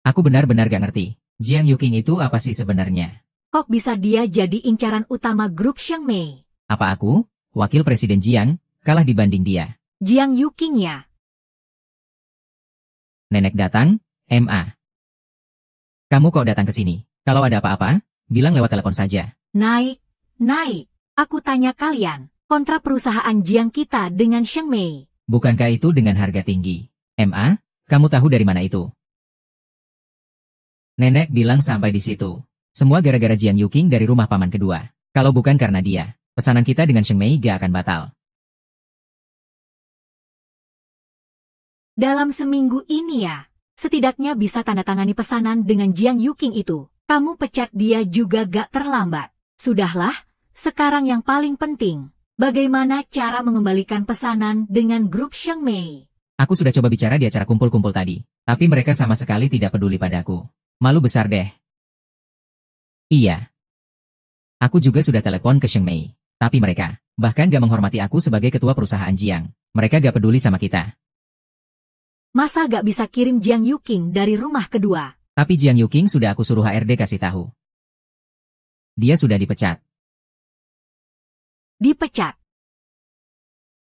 Aku benar-benar gak ngerti. Jiang Yuking itu apa sih sebenarnya? Kok bisa dia jadi incaran utama grup Sheng Mei? Apa aku, wakil presiden Jiang, kalah dibanding dia? Jiang Yuking ya? Nenek datang, MA. Kamu kok datang ke sini? Kalau ada apa-apa, bilang lewat telepon saja. Naik. Aku tanya kalian, kontrak perusahaan Jiang kita dengan Sheng Mei. Bukankah itu dengan harga tinggi? MA, kamu tahu dari mana itu? Nenek bilang sampai di situ. Semua gara-gara Jiang Yuking dari rumah paman kedua. Kalau bukan karena dia, pesanan kita dengan Sheng Mei gak akan batal. Dalam seminggu ini ya, setidaknya bisa tanda tangani pesanan dengan Jiang Yuking itu. Kamu pecat dia juga gak terlambat. Sudahlah, sekarang yang paling penting, bagaimana cara mengembalikan pesanan dengan grup Sheng Mei? Aku sudah coba bicara di acara kumpul-kumpul tadi, tapi mereka sama sekali tidak peduli padaku. Malu besar deh. Iya. Aku juga sudah telepon ke Sheng Mei, tapi mereka bahkan gak menghormati aku sebagai ketua perusahaan Jiang. Mereka gak peduli sama kita. Masa gak bisa kirim Jiang Yuking dari rumah kedua? Tapi Jiang Yuking sudah aku suruh HRD kasih tahu. Dia sudah dipecat. Dipecat?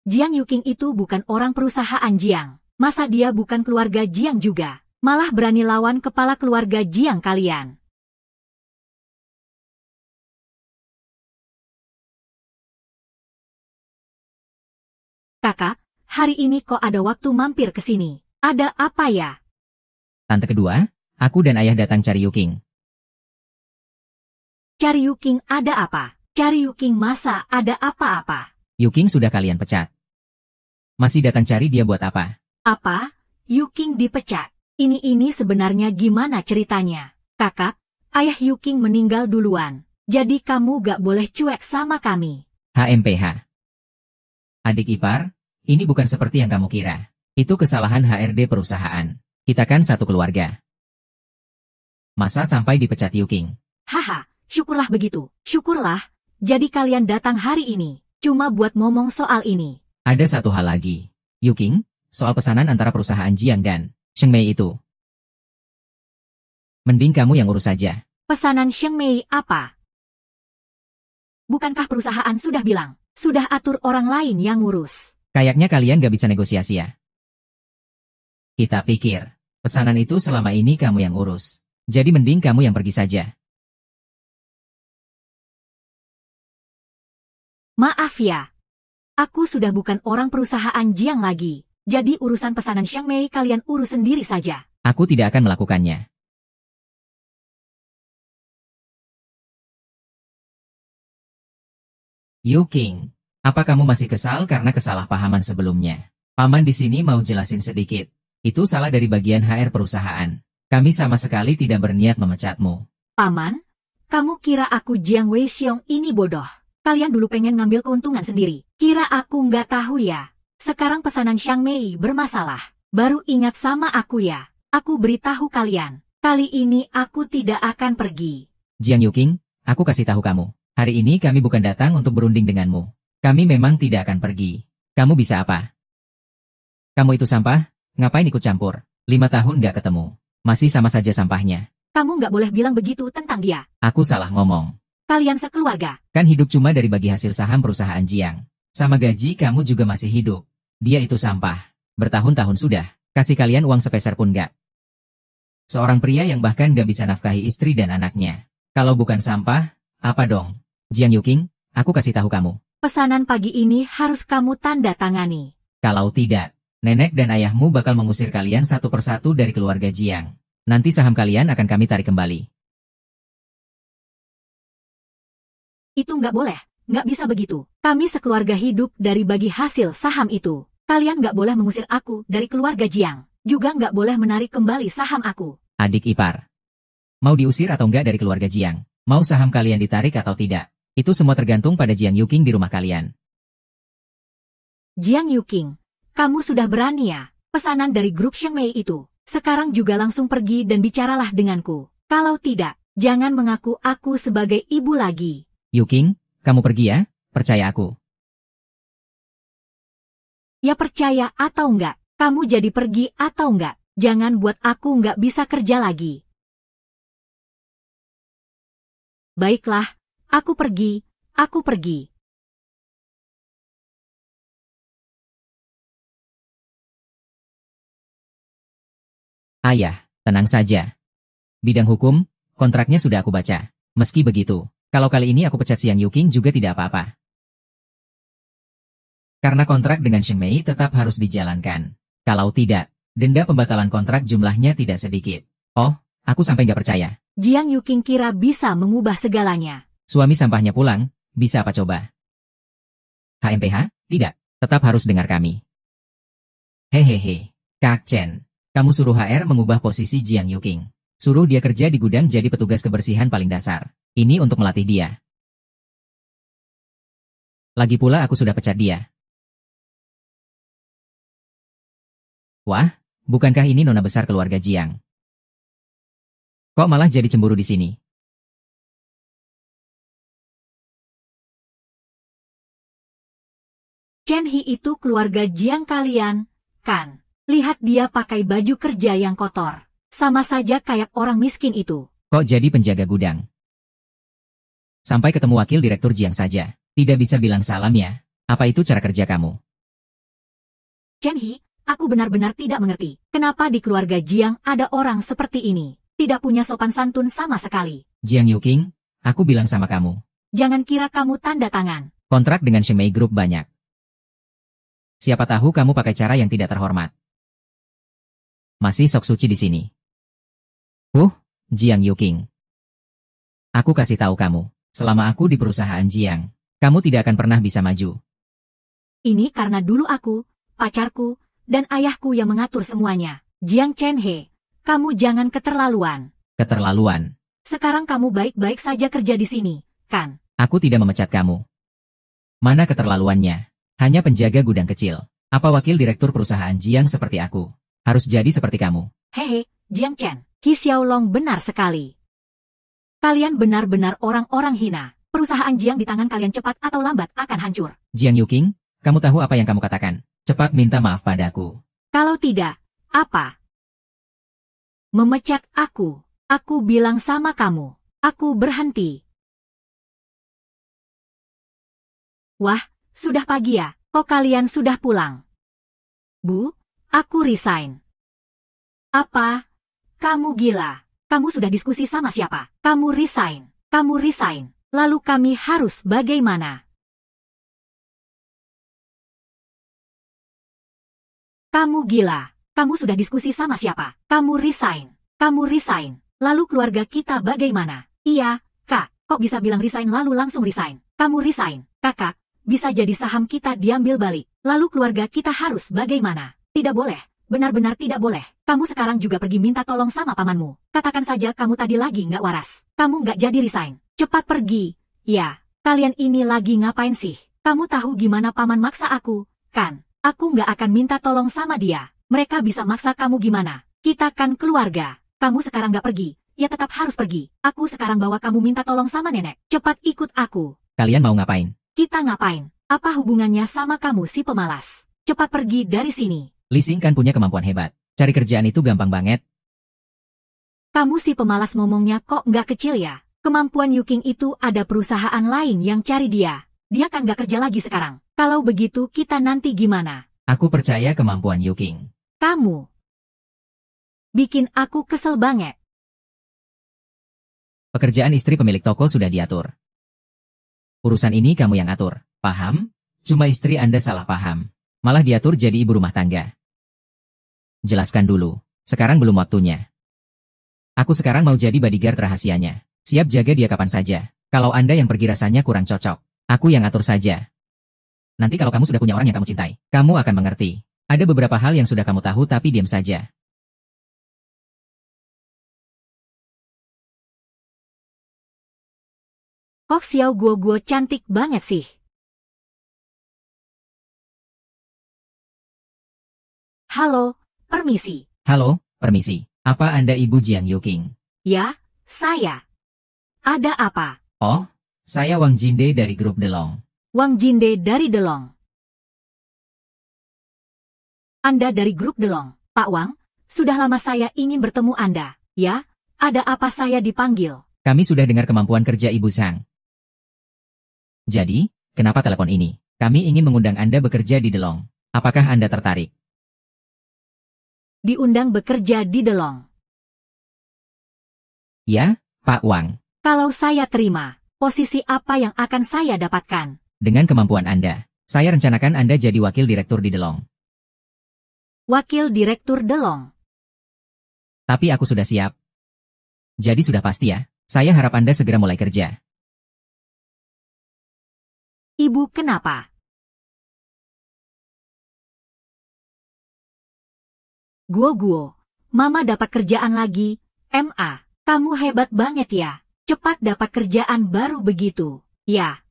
Jiang Yuking itu bukan orang perusahaan Jiang. Masa dia bukan keluarga Jiang juga? Malah berani lawan kepala keluarga Jiang kalian. Kakak, hari ini kok ada waktu mampir ke sini? Ada apa ya? Tante kedua, aku dan ayah datang cari Yuking. Cari Yuking ada apa? Cari Yuking masa ada apa-apa? Yuking sudah kalian pecat. Masih datang cari dia buat apa? Apa? Yuking dipecat? Ini sebenarnya gimana ceritanya? Kakak, ayah Yuking meninggal duluan. Jadi kamu gak boleh cuek sama kami. HMPH. Adik ipar, ini bukan seperti yang kamu kira. Itu kesalahan HRD perusahaan. Kita kan satu keluarga. Masa sampai dipecat Yuking? Haha, syukurlah begitu. Syukurlah. Jadi kalian datang hari ini, cuma buat ngomong soal ini. Ada satu hal lagi. Yuking, soal pesanan antara perusahaan Jiang dan Sheng Mei itu. Mending kamu yang urus saja. Pesanan Sheng Mei apa? Bukankah perusahaan sudah bilang, sudah atur orang lain yang ngurus? Kayaknya kalian gak bisa negosiasi ya. Kita pikir, pesanan itu selama ini kamu yang urus. Jadi mending kamu yang pergi saja. Maaf ya. Aku sudah bukan orang perusahaan Jiang lagi. Jadi urusan pesanan Sheng Mei kalian urus sendiri saja. Aku tidak akan melakukannya. Yuking, apa kamu masih kesal karena kesalahpahaman sebelumnya? Paman di sini mau jelasin sedikit. Itu salah dari bagian HR perusahaan. Kami sama sekali tidak berniat memecatmu. Paman, kamu kira aku Jiang Weixiong ini bodoh? Kalian dulu pengen ngambil keuntungan sendiri. Kira aku nggak tahu ya? Sekarang pesanan Sheng Mei bermasalah. Baru ingat sama aku ya? Aku beritahu kalian. Kali ini aku tidak akan pergi. Jiang Yuking, aku kasih tahu kamu. Hari ini kami bukan datang untuk berunding denganmu. Kami memang tidak akan pergi. Kamu bisa apa? Kamu itu sampah? Ngapain ikut campur? 5 tahun gak ketemu. Masih sama saja sampahnya. Kamu nggak boleh bilang begitu tentang dia. Aku salah ngomong. Kalian sekeluarga. Kan hidup cuma dari bagi hasil saham perusahaan Jiang. Sama gaji kamu juga masih hidup. Dia itu sampah. Bertahun-tahun sudah. Kasih kalian uang sepeser pun gak. Seorang pria yang bahkan gak bisa nafkahi istri dan anaknya. Kalau bukan sampah, apa dong? Jiang Yuking, aku kasih tahu kamu. Pesanan pagi ini harus kamu tanda tangani. Kalau tidak, nenek dan ayahmu bakal mengusir kalian satu persatu dari keluarga Jiang. Nanti saham kalian akan kami tarik kembali. Itu nggak boleh. Nggak bisa begitu. Kami sekeluarga hidup dari bagi hasil saham itu. Kalian nggak boleh mengusir aku dari keluarga Jiang. Juga nggak boleh menarik kembali saham aku. Adik ipar. Mau diusir atau enggak dari keluarga Jiang? Mau saham kalian ditarik atau tidak? Itu semua tergantung pada Jiang Yuking di rumah kalian. Jiang Yuking, kamu sudah berani ya? Pesanan dari grup Sheng Mei itu. Sekarang juga langsung pergi dan bicaralah denganku. Kalau tidak, jangan mengaku aku sebagai ibu lagi. Yuking, kamu pergi ya? Percaya aku. Ya percaya atau enggak? Kamu jadi pergi atau enggak? Jangan buat aku nggak bisa kerja lagi. Baiklah, aku pergi, aku pergi. Ayah, tenang saja. Bidang hukum, kontraknya sudah aku baca. Meski begitu, kalau kali ini aku pecat Xiang Yuking juga tidak apa-apa. Karena kontrak dengan Sheng Mei tetap harus dijalankan. Kalau tidak, denda pembatalan kontrak jumlahnya tidak sedikit. Oh, aku sampai nggak percaya. Jiang Yuking kira bisa mengubah segalanya. Suami sampahnya pulang, bisa apa coba? HMPH? Tidak, tetap harus dengar kami. Hehehe, Kak Chen. Kamu suruh HR mengubah posisi Jiang Yuking. Suruh dia kerja di gudang jadi petugas kebersihan paling dasar. Ini untuk melatih dia. Lagi pula aku sudah pecat dia. Wah, bukankah ini nona besar keluarga Jiang? Kok malah jadi cemburu di sini? Chen He itu keluarga Jiang kalian, kan? Lihat dia pakai baju kerja yang kotor. Sama saja kayak orang miskin itu. Kok jadi penjaga gudang? Sampai ketemu wakil direktur Jiang saja. Tidak bisa bilang salam ya. Apa itu cara kerja kamu? Chen He, aku benar-benar tidak mengerti. Kenapa di keluarga Jiang ada orang seperti ini? Tidak punya sopan santun sama sekali. Jiang Yuking, aku bilang sama kamu. Jangan kira kamu tanda tangan. Kontrak dengan Sheng Mei Group banyak. Siapa tahu kamu pakai cara yang tidak terhormat. Masih sok suci di sini. Jiang Yuking. Aku kasih tahu kamu, selama aku di perusahaan Jiang, kamu tidak akan pernah bisa maju. Ini karena dulu aku, pacarku, dan ayahku yang mengatur semuanya. Jiang Chen He, kamu jangan keterlaluan. Keterlaluan. Sekarang kamu baik-baik saja kerja di sini, kan? Aku tidak memecat kamu. Mana keterlaluannya? Hanya penjaga gudang kecil. Apa wakil direktur perusahaan Jiang seperti aku harus jadi seperti kamu? Hehe, Jiang Chen, Qi Xiaolong benar sekali. Kalian benar-benar orang-orang hina. Perusahaan Jiang di tangan kalian cepat atau lambat akan hancur. Jiang Yuking, kamu tahu apa yang kamu katakan? Cepat minta maaf padaku. Kalau tidak, apa? Memecat aku. Aku bilang sama kamu. Aku berhenti. Wah, sudah pagi ya. Kok kalian sudah pulang? Bu, aku resign. Apa? Kamu gila. Kamu sudah diskusi sama siapa? Kamu resign. Kamu resign. Lalu kami harus bagaimana? Kamu gila. Kamu sudah diskusi sama siapa? Kamu resign. Kamu resign. Lalu keluarga kita bagaimana? Iya, Kak. Kok bisa bilang resign lalu langsung resign? Kamu resign. Kakak, bisa jadi saham kita diambil balik. Lalu keluarga kita harus bagaimana? Tidak boleh. Benar-benar tidak boleh. Kamu sekarang juga pergi minta tolong sama pamanmu. Katakan saja kamu tadi lagi nggak waras. Kamu nggak jadi resign. Cepat pergi. Ya, kalian ini lagi ngapain sih? Kamu tahu gimana paman maksa aku, kan? Aku nggak akan minta tolong sama dia. Mereka bisa maksa kamu gimana? Kita kan keluarga. Kamu sekarang nggak pergi. Ya tetap harus pergi. Aku sekarang bawa kamu minta tolong sama nenek. Cepat ikut aku. Kalian mau ngapain? Kita ngapain? Apa hubungannya sama kamu si pemalas? Cepat pergi dari sini. Li Xing kan punya kemampuan hebat. Cari kerjaan itu gampang banget. Kamu si pemalas ngomongnya kok nggak kecil ya? Kemampuan Yuking itu ada perusahaan lain yang cari dia. Dia kan nggak kerja lagi sekarang. Kalau begitu kita nanti gimana? Aku percaya kemampuan Yuking. Kamu bikin aku kesel banget. Pekerjaan istri pemilik toko sudah diatur. Urusan ini kamu yang atur, paham? Cuma istri Anda salah paham. Malah diatur jadi ibu rumah tangga. Jelaskan dulu, sekarang belum waktunya. Aku sekarang mau jadi bodyguard rahasianya. Siap jaga dia kapan saja. Kalau Anda yang pergi rasanya kurang cocok. Aku yang atur saja. Nanti kalau kamu sudah punya orang yang kamu cintai, kamu akan mengerti. Ada beberapa hal yang sudah kamu tahu tapi diam saja. Kok Xiao Guo cantik banget sih. Halo, permisi. Halo, permisi. Apa Anda Ibu Jiang Yuking? Ya, saya. Ada apa? Oh, saya Wang Jinde dari grup Delong. Wang Jinde dari Delong. Anda dari grup Delong. Pak Wang, Sudah lama saya ingin bertemu Anda. Ya, ada apa saya dipanggil? Kami sudah dengar kemampuan kerja Ibu Sang. Jadi, kenapa telepon ini? Kami ingin mengundang Anda bekerja di Delong. Apakah Anda tertarik? Diundang bekerja di Delong. Ya, Pak Wang. Kalau saya terima, posisi apa yang akan saya dapatkan? Dengan kemampuan Anda, saya rencanakan Anda jadi wakil direktur di Delong. Wakil Direktur Delong. Tapi aku sudah siap. Jadi sudah pasti ya, saya harap Anda segera mulai kerja. Ibu kenapa? Guo, Mama dapat kerjaan lagi. MA, kamu hebat banget ya. Cepat dapat kerjaan baru begitu. Ya.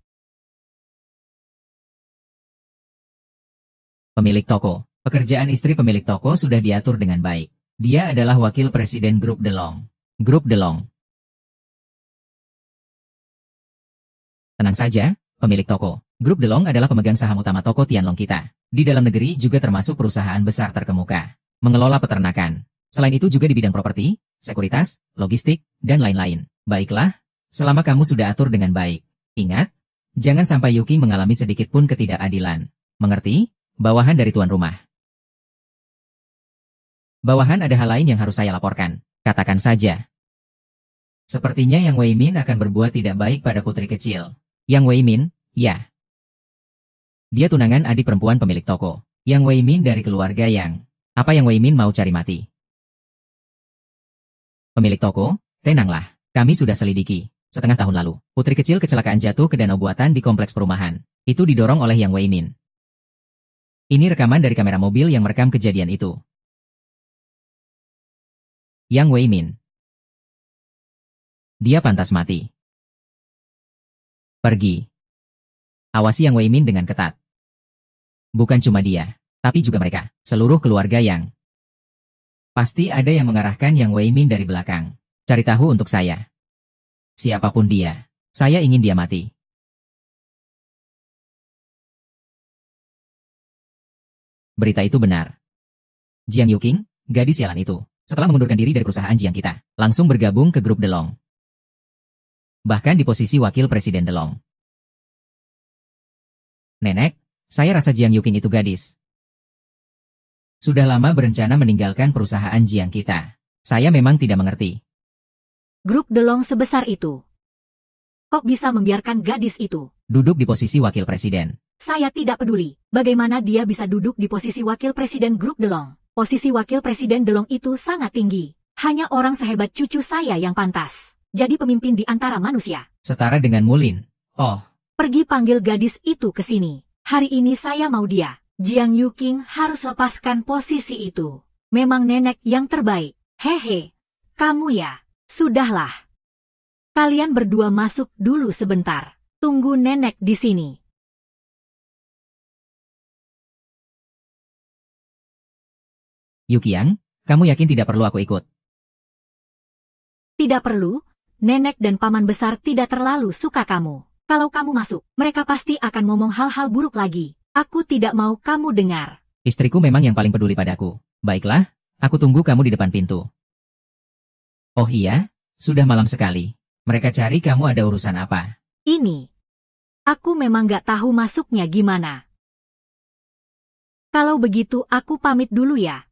Pemilik toko. Pekerjaan istri pemilik toko sudah diatur dengan baik. Dia adalah wakil presiden Grup Delong. Grup Delong. Tenang saja, pemilik toko. Grup Delong adalah pemegang saham utama toko Tianlong kita. Di dalam negeri juga termasuk perusahaan besar terkemuka. Mengelola peternakan. Selain itu juga di bidang properti, sekuritas, logistik, dan lain-lain. Baiklah, selama kamu sudah atur dengan baik. Ingat, jangan sampai Yuki mengalami sedikit pun ketidakadilan. Mengerti? Bawahan dari tuan rumah. Bawahan ada hal lain yang harus saya laporkan. Katakan saja. Sepertinya Yang Wei Min akan berbuat tidak baik pada putri kecil. Yang Wei Min, ya. Dia tunangan adik perempuan pemilik toko. Yang Wei Min dari keluarga yang... Apa Yang Wei Min mau cari mati? Pemilik toko, tenanglah. Kami sudah selidiki. Setengah tahun lalu, putri kecil kecelakaan jatuh ke danau buatan di kompleks perumahan. Itu didorong oleh Yang Wei Min. Ini rekaman dari kamera mobil yang merekam kejadian itu. Yang Wei Min. Dia pantas mati. Pergi. Awasi Yang Wei Min dengan ketat. Bukan cuma dia, tapi juga mereka, seluruh keluarga yang... Pasti ada yang mengarahkan Yang Wei Min dari belakang. Cari tahu untuk saya. Siapapun dia, saya ingin dia mati. Berita itu benar. Jiang Yuking, gadis sialan itu, setelah mengundurkan diri dari perusahaan Jiang kita, langsung bergabung ke grup Delong. Bahkan di posisi wakil presiden Delong. Nenek, saya rasa Jiang Yuking itu gadis. Sudah lama berencana meninggalkan perusahaan Jiang kita. Saya memang tidak mengerti. Grup Delong sebesar itu. Kok bisa membiarkan gadis itu duduk di posisi wakil presiden? Saya tidak peduli bagaimana dia bisa duduk di posisi wakil presiden grup Delong. Posisi wakil presiden Delong itu sangat tinggi. Hanya orang sehebat cucu saya yang pantas jadi pemimpin di antara manusia. Setara dengan Mulin. Oh. Pergi panggil gadis itu ke sini. Hari ini saya mau dia. Jiang Yuking harus lepaskan posisi itu. Memang nenek yang terbaik. Hehe. Kamu ya. Sudahlah. Kalian berdua masuk dulu sebentar. Tunggu nenek di sini. Yukiang, kamu yakin tidak perlu aku ikut? Tidak perlu. Nenek dan paman besar tidak terlalu suka kamu. Kalau kamu masuk, mereka pasti akan ngomong hal-hal buruk lagi. Aku tidak mau kamu dengar. Istriku memang yang paling peduli padaku. Baiklah, aku tunggu kamu di depan pintu. Oh iya, sudah malam sekali. Mereka cari kamu ada urusan apa? Ini. Aku memang gak tahu masuknya gimana. Kalau begitu aku pamit dulu ya.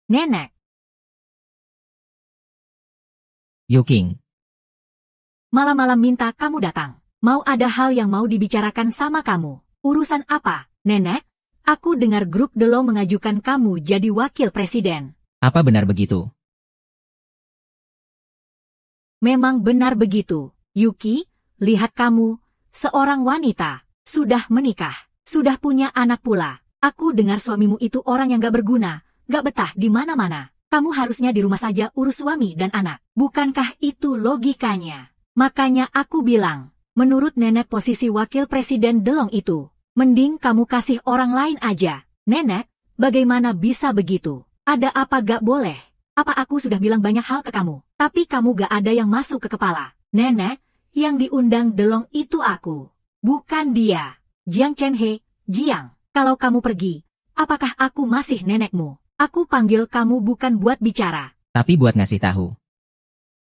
Nenek. Yuking. Malam-malam minta kamu datang. Mau ada hal yang mau dibicarakan sama kamu. Urusan apa, nenek? Aku dengar grup Delong mengajukan kamu jadi wakil presiden. Apa benar begitu? Memang benar begitu. Yuki, lihat kamu, seorang wanita, sudah menikah, sudah punya anak pula. Aku dengar suamimu itu orang yang gak berguna, gak betah di mana-mana. Kamu harusnya di rumah saja urus suami dan anak. Bukankah itu logikanya? Makanya aku bilang, menurut nenek posisi wakil presiden Delong itu, mending kamu kasih orang lain aja. Nenek, bagaimana bisa begitu? Ada apa gak boleh? Apa aku sudah bilang banyak hal ke kamu, tapi kamu gak ada yang masuk ke kepala? Nenek, Yang diundang Delong itu aku, bukan dia. Jiang Chenhe, Jiang, kalau kamu pergi, apakah aku masih nenekmu? Aku panggil kamu bukan buat bicara. Tapi buat ngasih tahu.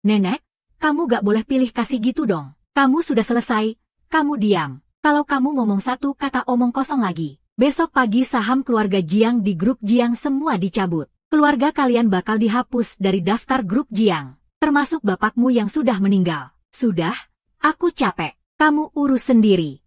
Nenek, kamu gak boleh pilih kasih gitu dong. Kamu sudah selesai, kamu diam. Kalau kamu ngomong satu kata omong kosong lagi. Besok pagi saham keluarga Jiang di grup Jiang semua dicabut. Keluarga kalian bakal dihapus dari daftar grup Jiang. Termasuk bapakmu yang sudah meninggal. Sudah, aku capek. Kamu urus sendiri.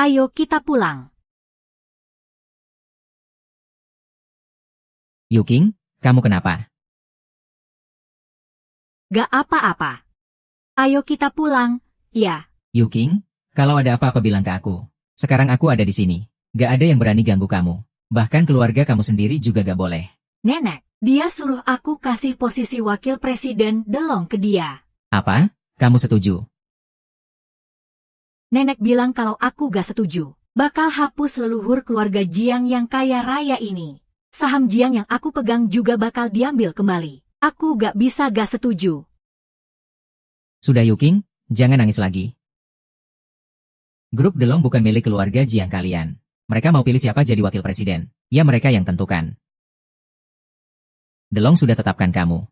Ayo kita pulang. Yuking, kamu kenapa? Gak apa-apa. Ayo kita pulang, ya. Yuking, kalau ada apa-apa bilang ke aku. Sekarang aku ada di sini. Gak ada yang berani ganggu kamu. Bahkan keluarga kamu sendiri juga gak boleh. Nenek, dia suruh aku kasih posisi wakil presiden Delong ke dia. Apa? Kamu setuju? Nenek bilang kalau aku gak setuju, bakal hapus leluhur keluarga Jiang yang kaya raya ini. Saham Jiang yang aku pegang juga bakal diambil kembali. Aku gak bisa gak setuju. Sudah Yuking, jangan nangis lagi. Grup Delong bukan milik keluarga Jiang kalian. Mereka mau pilih siapa jadi wakil presiden. Ya mereka yang tentukan. Delong sudah tetapkan kamu.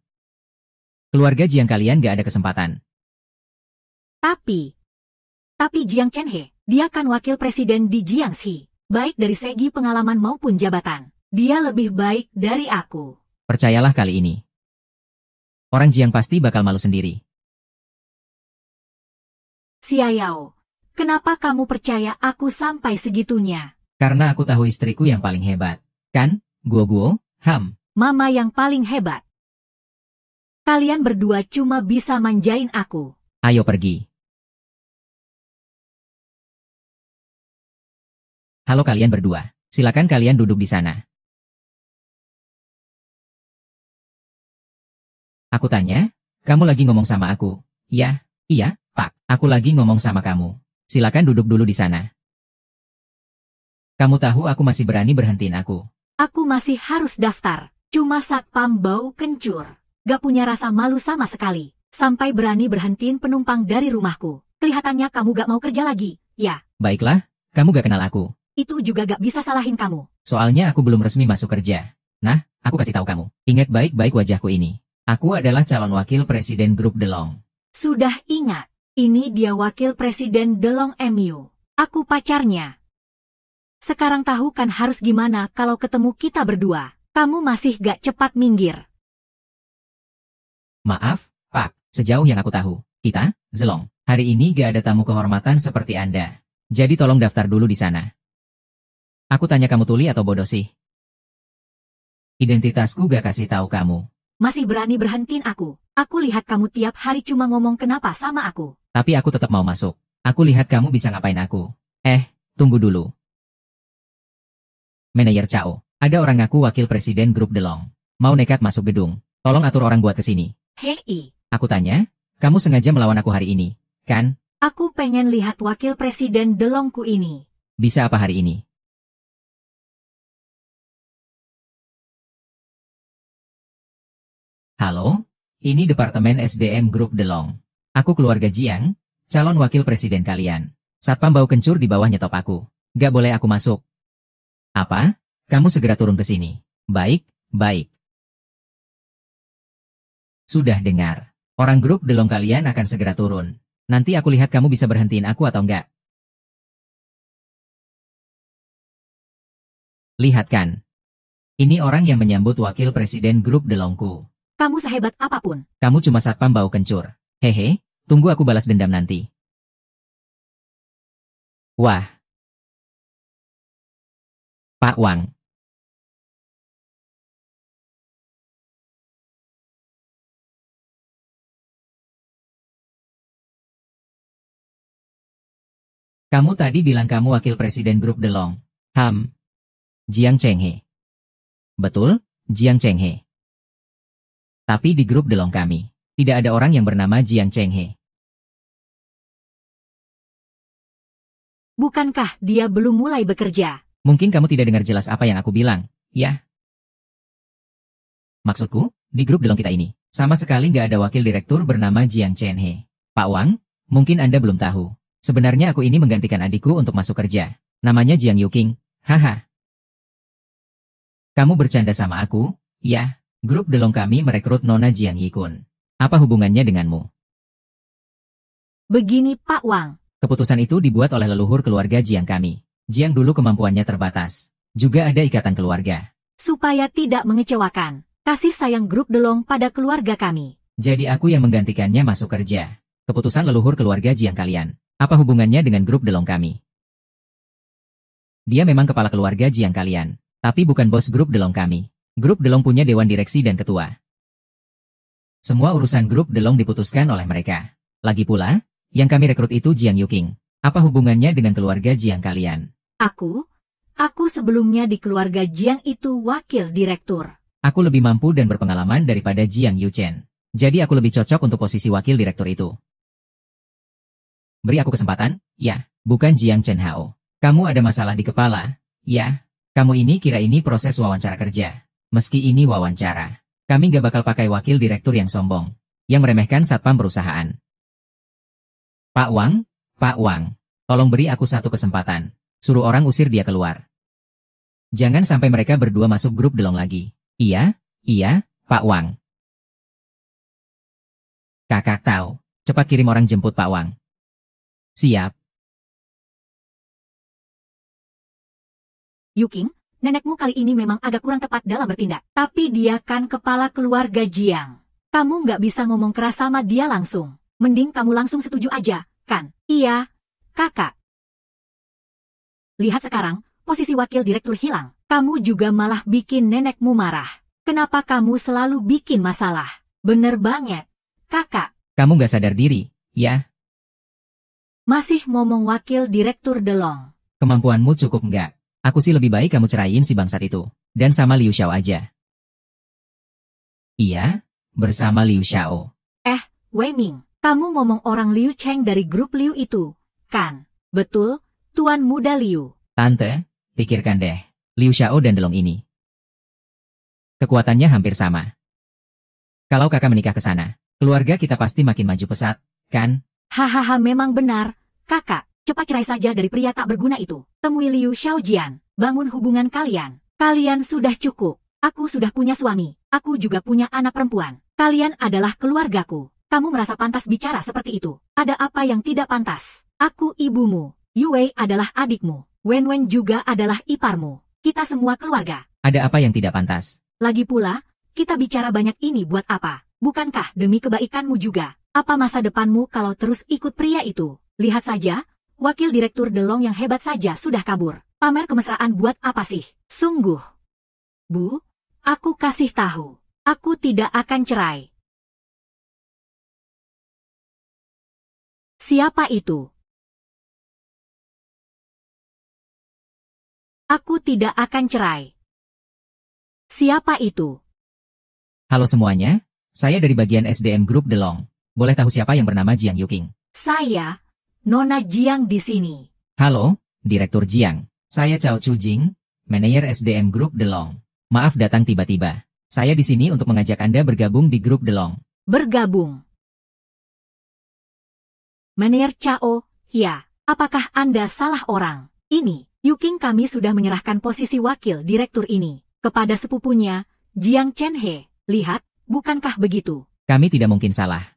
Keluarga Jiang kalian gak ada kesempatan. Tapi Jiang Chenhe, dia kan wakil presiden di Jiangxi. Baik dari segi pengalaman maupun jabatan. Dia lebih baik dari aku. Percayalah kali ini. Orang Jiang pasti bakal malu sendiri. Xiao, kenapa kamu percaya aku sampai segitunya? Karena aku tahu istriku yang paling hebat. Kan, Guo, Ham. Mama yang paling hebat. Kalian berdua cuma bisa manjain aku. Ayo pergi. Halo kalian berdua. Silakan kalian duduk di sana. Aku tanya, kamu lagi ngomong sama aku? Ya, iya, Pak. Aku lagi ngomong sama kamu. Silakan duduk dulu di sana. Kamu tahu aku masih berani berhentiin aku. Aku masih harus daftar. Cuma satpam bau kencur. Gak punya rasa malu sama sekali. Sampai berani berhentiin penumpang dari rumahku. Kelihatannya kamu gak mau kerja lagi, ya? Baiklah, kamu gak kenal aku. Itu juga gak bisa salahin kamu. Soalnya aku belum resmi masuk kerja. Nah, aku kasih tahu kamu. Ingat baik-baik wajahku ini. Aku adalah calon wakil presiden grup Delong. Sudah ingat. Ini dia wakil presiden Delong MU. Aku pacarnya. Sekarang tahu kan harus gimana kalau ketemu kita berdua. Kamu masih gak cepat minggir. Maaf, Pak. Sejauh yang aku tahu, kita, Zelong, hari ini gak ada tamu kehormatan seperti Anda. Jadi tolong daftar dulu di sana. Aku tanya kamu tuli atau bodoh sih? Identitasku gak kasih tahu kamu. Masih berani berhentiin aku. Aku lihat kamu tiap hari cuma ngomong kenapa sama aku. Tapi aku tetap mau masuk. Aku lihat kamu bisa ngapain aku. Tunggu dulu. Manajer Chao, ada orang ngaku wakil presiden grup Delong. Mau nekat masuk gedung. Tolong atur orang buat kesini. Hei. Aku tanya, kamu sengaja melawan aku hari ini, kan? Aku pengen lihat wakil presiden Delongku ini. Bisa apa hari ini? Halo, ini Departemen SDM Grup Delong. Aku keluarga Jiang, calon wakil presiden kalian. Satpam bau kencur di bawah nyetop aku. Gak boleh aku masuk. Apa? Kamu segera turun ke sini. Baik, baik. Sudah dengar. Orang grup Delong kalian akan segera turun. Nanti aku lihat kamu bisa berhentiin aku atau enggak. Lihat kan. Ini orang yang menyambut wakil presiden grup Delongku. Kamu sehebat apapun. Kamu cuma satpam bau kencur. Hehe, tunggu aku balas dendam nanti. Wah. Pak Wang. Kamu tadi bilang kamu wakil presiden grup Delong. Ham. Jiang Chenghe. Betul, Jiang Chenghe. Tapi di grup Delong kami, tidak ada orang yang bernama Jiang Chenghe. Bukankah dia belum mulai bekerja? Mungkin kamu tidak dengar jelas apa yang aku bilang, ya? Maksudku, di grup Delong kita ini, sama sekali nggak ada wakil direktur bernama Jiang Chenhe. Pak Wang, mungkin Anda belum tahu. Sebenarnya aku ini menggantikan adikku untuk masuk kerja. Namanya Jiang Yuking. Haha. Kamu bercanda sama aku? Ya, grup Delong kami merekrut Nona Jiang Yikun. Apa hubungannya denganmu? Begini Pak Wang. Keputusan itu dibuat oleh leluhur keluarga Jiang kami. Jiang dulu kemampuannya terbatas. Juga ada ikatan keluarga. Supaya tidak mengecewakan, kasih sayang grup Delong pada keluarga kami. Jadi aku yang menggantikannya masuk kerja. Keputusan leluhur keluarga Jiang kalian. Apa hubungannya dengan grup Delong kami? Dia memang kepala keluarga Jiang kalian. Tapi bukan bos grup Delong kami. Grup Delong punya dewan direksi dan ketua. Semua urusan grup Delong diputuskan oleh mereka. Lagi pula, yang kami rekrut itu Jiang Yuking. Apa hubungannya dengan keluarga Jiang kalian? Aku sebelumnya di keluarga Jiang itu wakil direktur. Aku lebih mampu dan berpengalaman daripada Jiang Yuchen. Jadi aku lebih cocok untuk posisi wakil direktur itu. Beri aku kesempatan? Ya, bukan Jiang Chen Hao. Kamu ada masalah di kepala? Ya. Kamu ini kira ini proses wawancara kerja. Meski ini wawancara, kami gak bakal pakai wakil direktur yang sombong, yang meremehkan satpam perusahaan. Pak Wang, tolong beri aku satu kesempatan. Suruh orang usir dia keluar. Jangan sampai mereka berdua masuk grup Delong lagi. Iya, Pak Wang. Kakak tahu, cepat kirim orang jemput Pak Wang. Siap. Yuking, nenekmu kali ini memang agak kurang tepat dalam bertindak. Tapi dia kan kepala keluarga Jiang. Kamu nggak bisa ngomong keras sama dia langsung. Mending kamu langsung setuju aja, kan? Iya, kakak. Lihat sekarang, posisi wakil direktur hilang. Kamu juga malah bikin nenekmu marah. Kenapa kamu selalu bikin masalah? Bener banget, kakak. Kamu nggak sadar diri, ya? Masih ngomong wakil direktur Delong. Kemampuanmu cukup nggak? Aku sih lebih baik kamu ceraiin si bangsat itu. Dan sama Liu Xiao aja. Iya, bersama Liu Xiao. Wei Ming, kamu ngomong orang Liu Cheng dari grup Liu itu, kan? Betul, Tuan Muda Liu. Tante, pikirkan deh. Liu Xiao dan Delong ini. Kekuatannya hampir sama. Kalau kakak menikah ke sana, keluarga kita pasti makin maju pesat, kan? Hahaha memang benar, kakak. Cepat cerai saja dari pria tak berguna itu. Temui Liu Xiaojian, bangun hubungan kalian. Kalian sudah cukup. Aku sudah punya suami. Aku juga punya anak perempuan. Kalian adalah keluargaku. Kamu merasa pantas bicara seperti itu? Ada apa yang tidak pantas? Aku ibumu. Yue adalah adikmu. Wen juga adalah iparmu. Kita semua keluarga. Ada apa yang tidak pantas? Lagi pula, kita bicara banyak ini buat apa? Bukankah demi kebaikanmu juga? Apa masa depanmu kalau terus ikut pria itu? Lihat saja, wakil direktur Delong yang hebat saja sudah kabur. Pamer kemesraan buat apa sih? Sungguh. Bu, aku kasih tahu. Aku tidak akan cerai. Siapa itu? Aku tidak akan cerai. Siapa itu? Halo semuanya, saya dari bagian SDM Group Delong. Boleh tahu siapa yang bernama Jiang Yuking? Saya, Nona Jiang di sini. Halo, Direktur Jiang. Saya Cao Chujing, Manajer SDM Group Delong. Maaf datang tiba-tiba. Saya di sini untuk mengajak Anda bergabung di Grup Delong. Bergabung. Manajer Cao, ya, apakah Anda salah orang? Ini, Yuking kami sudah menyerahkan posisi wakil direktur ini kepada sepupunya, Jiang Chenhe. Lihat, bukankah begitu? Kami tidak mungkin salah.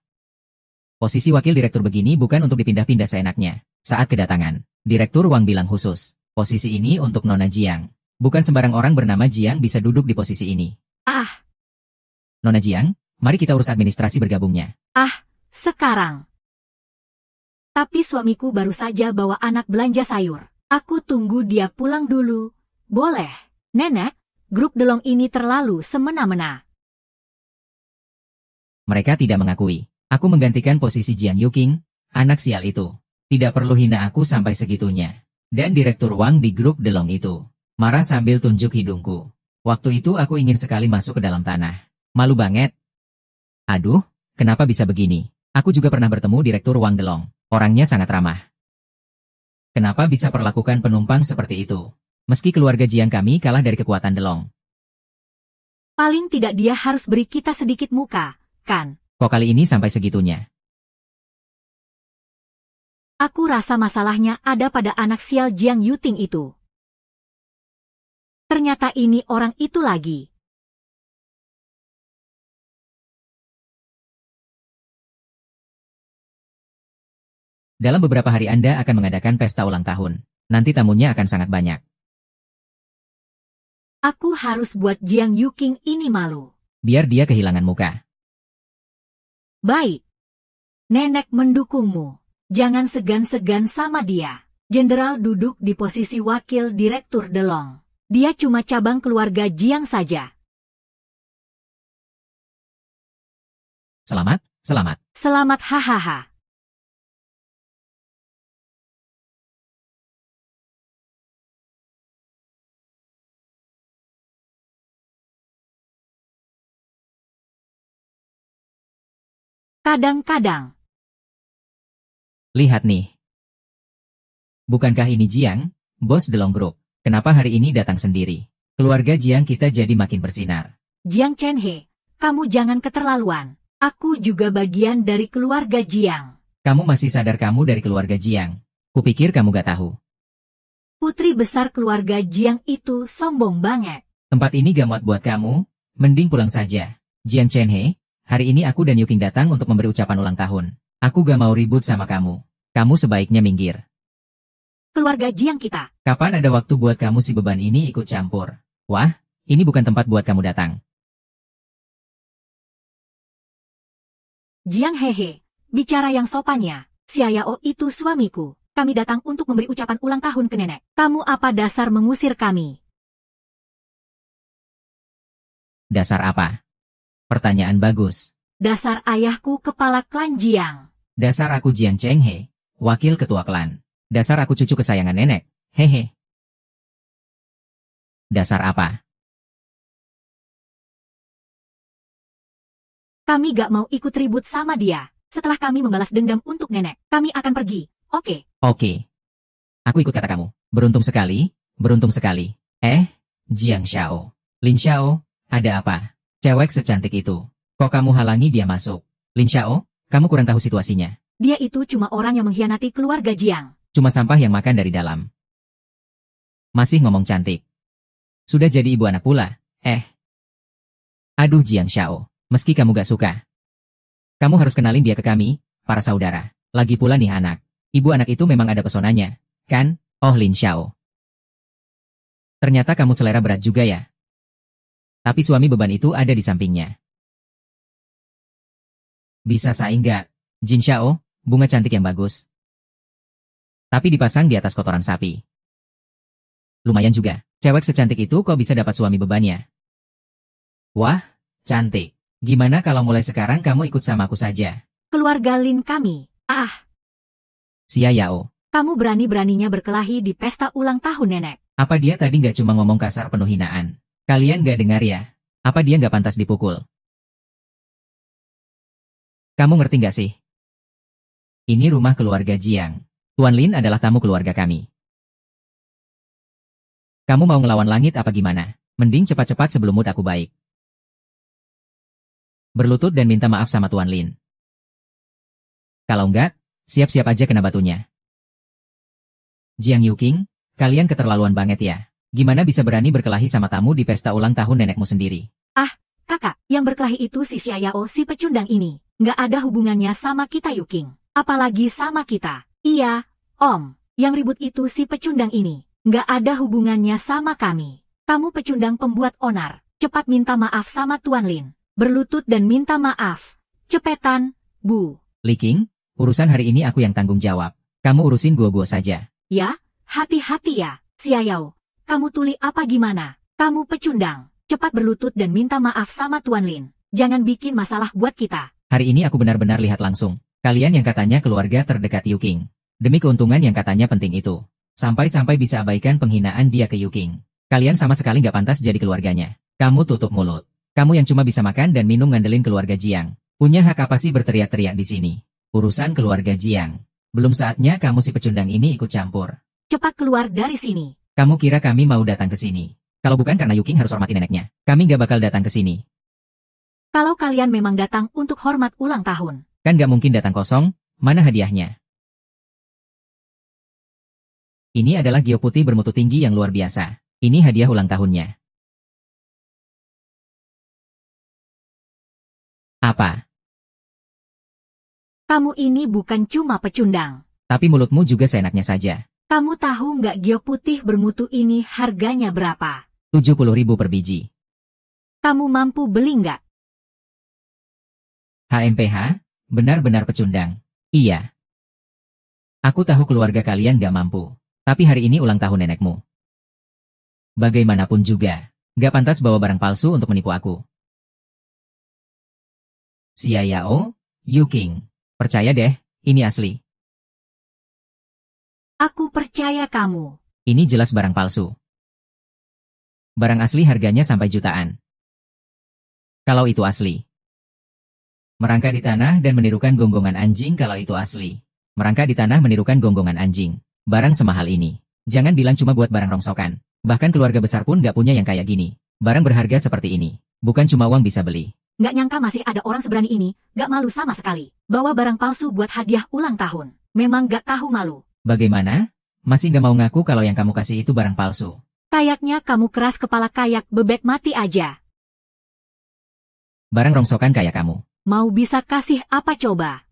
Posisi wakil direktur begini bukan untuk dipindah-pindah seenaknya. Saat kedatangan, Direktur Wang bilang khusus, posisi ini untuk Nona Jiang. Bukan sembarang orang bernama Jiang bisa duduk di posisi ini. Nona Jiang, mari kita urus administrasi bergabungnya. Sekarang. Tapi suamiku baru saja bawa anak belanja sayur. Aku tunggu dia pulang dulu. Boleh, Nenek? Grup Delong ini terlalu semena-mena. Mereka tidak mengakui. Aku menggantikan posisi Jiang Yuking, anak sial itu. Tidak perlu hina aku sampai segitunya. Dan Direktur Wang di grup Delong itu marah sambil tunjuk hidungku. Waktu itu aku ingin sekali masuk ke dalam tanah. Malu banget. Aduh, kenapa bisa begini? Aku juga pernah bertemu Direktur Wang Delong. Orangnya sangat ramah. Kenapa bisa perlakukan penumpang seperti itu? Meski keluarga Jiang kami kalah dari kekuatan Delong. Paling tidak dia harus beri kita sedikit muka, kan? Kok kali ini sampai segitunya? Aku rasa masalahnya ada pada anak sial Jiang Yuting itu. Ternyata ini orang itu lagi. Dalam beberapa hari Anda akan mengadakan pesta ulang tahun. Nanti tamunya akan sangat banyak. Aku harus buat Jiang Yuking ini malu. Biar dia kehilangan muka. Baik. Nenek mendukungmu. Jangan segan-segan sama dia. Jenderal duduk di posisi wakil direktur Delong. Dia cuma cabang keluarga Jiang saja. Selamat, selamat. Selamat hahaha. Kadang-kadang. Lihat nih. Bukankah ini Jiang, bos Delong Group? Kenapa hari ini datang sendiri? Keluarga Jiang kita jadi makin bersinar. Jiang Chenhe, kamu jangan keterlaluan. Aku juga bagian dari keluarga Jiang. Kamu masih sadar kamu dari keluarga Jiang? Kupikir kamu gak tahu. Putri besar keluarga Jiang itu sombong banget. Tempat ini gak muat buat kamu, mending pulang saja. Jiang Chenhe, hari ini aku dan Yuking datang untuk memberi ucapan ulang tahun. Aku gak mau ribut sama kamu. Kamu sebaiknya minggir. Keluarga Jiang kita. Kapan ada waktu buat kamu si beban ini ikut campur? Wah, ini bukan tempat buat kamu datang. Jiang Hehe, bicara yang sopannya. Xiaoyao itu suamiku. Kami datang untuk memberi ucapan ulang tahun ke nenek. Kamu apa dasar mengusir kami? Dasar apa? Pertanyaan bagus. Dasar ayahku kepala klan Jiang. Dasar aku Jiang Chenghe, wakil ketua klan. Dasar aku cucu kesayangan nenek. Hehe. Dasar apa? Kami gak mau ikut ribut sama dia. Setelah kami membalas dendam untuk nenek, kami akan pergi. Oke. Oke. Aku ikut kata kamu. Beruntung sekali, beruntung sekali. Jiang Xiao. Lin Xiao, ada apa? Cewek secantik itu. Kok kamu halangi dia masuk? Lin Xiao, kamu kurang tahu situasinya. Dia itu cuma orang yang mengkhianati keluarga Jiang. Cuma sampah yang makan dari dalam. Masih ngomong cantik. Sudah jadi ibu anak pula. Aduh Jiang Xiao. Meski kamu gak suka, kamu harus kenalin dia ke kami, para saudara. Lagi pula nih anak. Ibu anak itu memang ada pesonanya, kan? Oh Lin Xiao. Ternyata kamu selera berat juga ya. Tapi suami beban itu ada di sampingnya. Bisa saing gak? Jin Xiao, bunga cantik yang bagus. Tapi dipasang di atas kotoran sapi. Lumayan juga. Cewek secantik itu kok bisa dapat suami bebannya? Wah, cantik. Gimana kalau mulai sekarang kamu ikut sama aku saja? Keluarga Lin kami. Xiaoyao. Kamu berani-beraninya berkelahi di pesta ulang tahun nenek. Apa dia tadi nggak cuma ngomong kasar penuh hinaan? Kalian nggak dengar ya? Apa dia nggak pantas dipukul? Kamu ngerti nggak sih? Ini rumah keluarga Jiang. Tuan Lin adalah tamu keluarga kami. Kamu mau ngelawan langit apa gimana? Mending cepat-cepat sebelum mood aku baik. Berlutut dan minta maaf sama Tuan Lin. Kalau enggak, siap-siap aja kena batunya. Jiang Yuking, kalian keterlaluan banget ya. Gimana bisa berani berkelahi sama tamu di pesta ulang tahun nenekmu sendiri? Kakak, yang berkelahi itu si Xiaoyao si pecundang ini. Nggak ada hubungannya sama kita Yuking. Apalagi sama kita. Iya, Om. Yang ribut itu si pecundang ini. Nggak ada hubungannya sama kami. Kamu pecundang pembuat onar. Cepat minta maaf sama Tuan Lin. Berlutut dan minta maaf. Cepetan, Bu. Li King, urusan hari ini aku yang tanggung jawab. Kamu urusin gua saja. Ya, hati-hati ya, Xiaoyao. Kamu tuli apa gimana? Kamu pecundang. Cepat berlutut dan minta maaf sama Tuan Lin. Jangan bikin masalah buat kita. Hari ini aku benar-benar lihat langsung. Kalian yang katanya keluarga terdekat Yuking. Demi keuntungan yang katanya penting itu. Sampai-sampai bisa abaikan penghinaan dia ke Yuking. Kalian sama sekali nggak pantas jadi keluarganya. Kamu tutup mulut. Kamu yang cuma bisa makan dan minum ngandelin keluarga Jiang. Punya hak apa sih berteriak-teriak di sini? Urusan keluarga Jiang. Belum saatnya kamu si pecundang ini ikut campur. Cepat keluar dari sini. Kamu kira kami mau datang ke sini? Kalau bukan karena Yuking harus hormati neneknya, kami nggak bakal datang ke sini. Kalau kalian memang datang untuk hormat ulang tahun. Kan nggak mungkin datang kosong, mana hadiahnya? Ini adalah Gio putih bermutu tinggi yang luar biasa. Ini hadiah ulang tahunnya. Apa? Kamu ini bukan cuma pecundang. Tapi mulutmu juga seenaknya saja. Kamu tahu nggak Gio putih bermutu ini harganya berapa? 70.000 per biji. Kamu mampu beli nggak? HMPH, benar-benar pecundang. Iya. Aku tahu keluarga kalian gak mampu. Tapi hari ini ulang tahun nenekmu. Bagaimanapun juga, gak pantas bawa barang palsu untuk menipu aku. Xia Yao, Yuking. Percaya deh, ini asli. Aku percaya kamu. Ini jelas barang palsu. Barang asli harganya sampai jutaan. Kalau itu asli. Merangka di tanah dan menirukan gonggongan anjing kalau itu asli. Merangka di tanah menirukan gonggongan anjing. Barang semahal ini. Jangan bilang cuma buat barang rongsokan. Bahkan keluarga besar pun gak punya yang kayak gini. Barang berharga seperti ini. Bukan cuma uang bisa beli. Nggak nyangka masih ada orang seberani ini, gak malu sama sekali. Bawa barang palsu buat hadiah ulang tahun. Memang gak tahu malu. Bagaimana? Masih gak mau ngaku kalau yang kamu kasih itu barang palsu? Kayaknya kamu keras kepala kayak bebek mati aja. Barang rongsokan kayak kamu. Mau bisa kasih apa coba?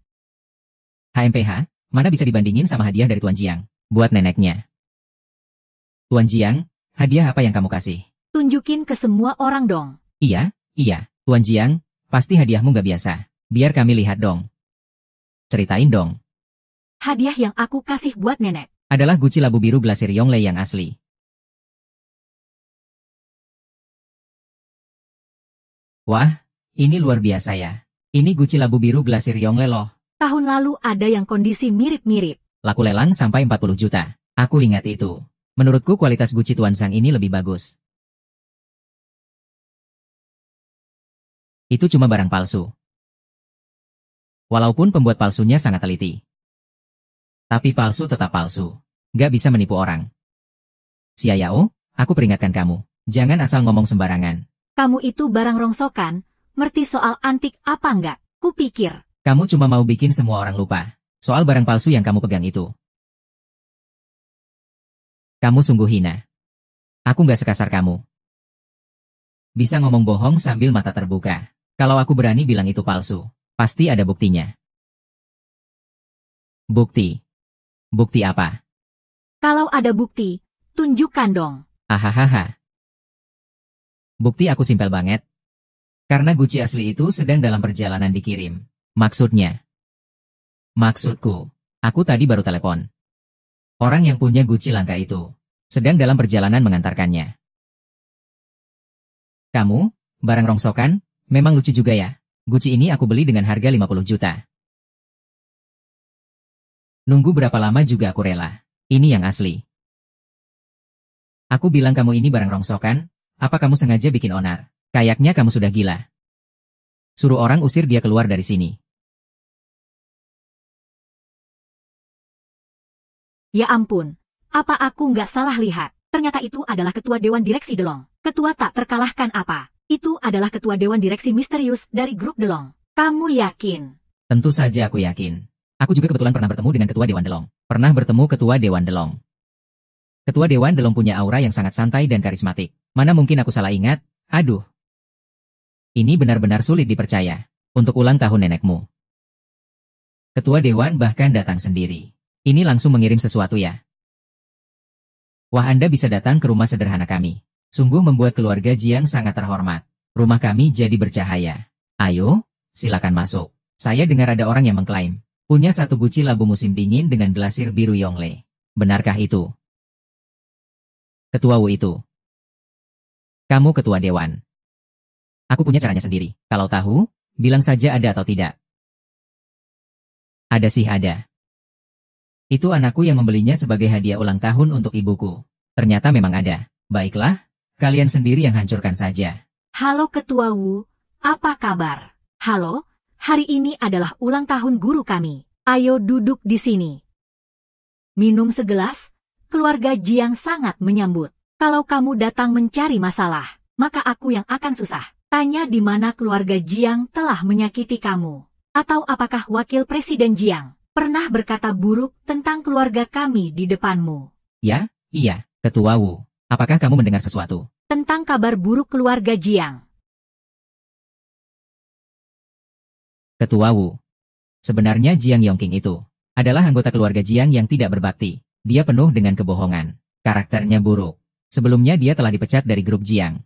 HMPH, mana bisa dibandingin sama hadiah dari Tuan Jiang? Buat neneknya. Tuan Jiang, hadiah apa yang kamu kasih? Tunjukin ke semua orang dong. Iya, Tuan Jiang, pasti hadiahmu gak biasa. Biar kami lihat dong. Ceritain dong. Hadiah yang aku kasih buat nenek adalah guci labu biru Glasir Yonglei yang asli. Wah, ini luar biasa ya. Ini guci labu biru Glasir Yonglei loh. Tahun lalu ada yang kondisi mirip-mirip. Laku lelang sampai 40 juta. Aku ingat itu. Menurutku kualitas guci Tuan Sang ini lebih bagus. Itu cuma barang palsu. Walaupun pembuat palsunya sangat teliti. Tapi palsu tetap palsu. Gak bisa menipu orang. Xia Yao, aku peringatkan kamu. Jangan asal ngomong sembarangan. Kamu itu barang rongsokan, ngerti soal antik apa enggak? Kupikir. Kamu cuma mau bikin semua orang lupa. Soal barang palsu yang kamu pegang itu. Kamu sungguh hina. Aku gak sekasar kamu. Bisa ngomong bohong sambil mata terbuka. Kalau aku berani bilang itu palsu, pasti ada buktinya. Bukti? Bukti apa? Kalau ada bukti, tunjukkan dong. Hahaha. Bukti aku simpel banget. Karena guci asli itu sedang dalam perjalanan dikirim. Maksudnya? Maksudku, aku tadi baru telepon. Orang yang punya guci langka itu sedang dalam perjalanan mengantarkannya. Kamu, barang rongsokan, memang lucu juga ya. Guci ini aku beli dengan harga 50 juta. Nunggu berapa lama juga aku rela. Ini yang asli. Aku bilang kamu ini barang rongsokan, apa kamu sengaja bikin onar? Kayaknya kamu sudah gila. Suruh orang usir dia keluar dari sini. Ya ampun, apa aku nggak salah lihat? Ternyata itu adalah ketua Dewan Direksi Delong. Ketua tak terkalahkan apa? Itu adalah ketua Dewan Direksi misterius dari grup Delong. Kamu yakin? Tentu saja aku yakin. Aku juga kebetulan pernah bertemu dengan ketua Dewan Delong. Pernah bertemu ketua Dewan Delong. Ketua Dewan Delong punya aura yang sangat santai dan karismatik. Mana mungkin aku salah ingat? Aduh. Ini benar-benar sulit dipercaya. Untuk ulang tahun nenekmu. Ketua Dewan bahkan datang sendiri. Ini langsung mengirim sesuatu ya. Wah, Anda bisa datang ke rumah sederhana kami. Sungguh membuat keluarga Jiang sangat terhormat. Rumah kami jadi bercahaya. Ayo, silakan masuk. Saya dengar ada orang yang mengklaim punya satu guci labu musim dingin dengan glasir biru Yonglei. Benarkah itu? Ketua Wu itu. Kamu ketua dewan. Aku punya caranya sendiri. Kalau tahu, bilang saja ada atau tidak. Ada sih ada. Itu anakku yang membelinya sebagai hadiah ulang tahun untuk ibuku. Ternyata memang ada. Baiklah, kalian sendiri yang hancurkan saja. Halo Ketua Wu, apa kabar? Halo, hari ini adalah ulang tahun guru kami. Ayo duduk di sini. Minum segelas, keluarga Jiang sangat menyambut. Kalau kamu datang mencari masalah, maka aku yang akan susah. Tanya di mana keluarga Jiang telah menyakiti kamu. Atau apakah wakil presiden Jiang pernah berkata buruk tentang keluarga kami di depanmu? Ya, iya, Ketua Wu. Apakah kamu mendengar sesuatu? Tentang kabar buruk keluarga Jiang. Ketua Wu. Sebenarnya Jiang Yongqing itu adalah anggota keluarga Jiang yang tidak berbakti. Dia penuh dengan kebohongan. Karakternya buruk. Sebelumnya dia telah dipecat dari grup Jiang.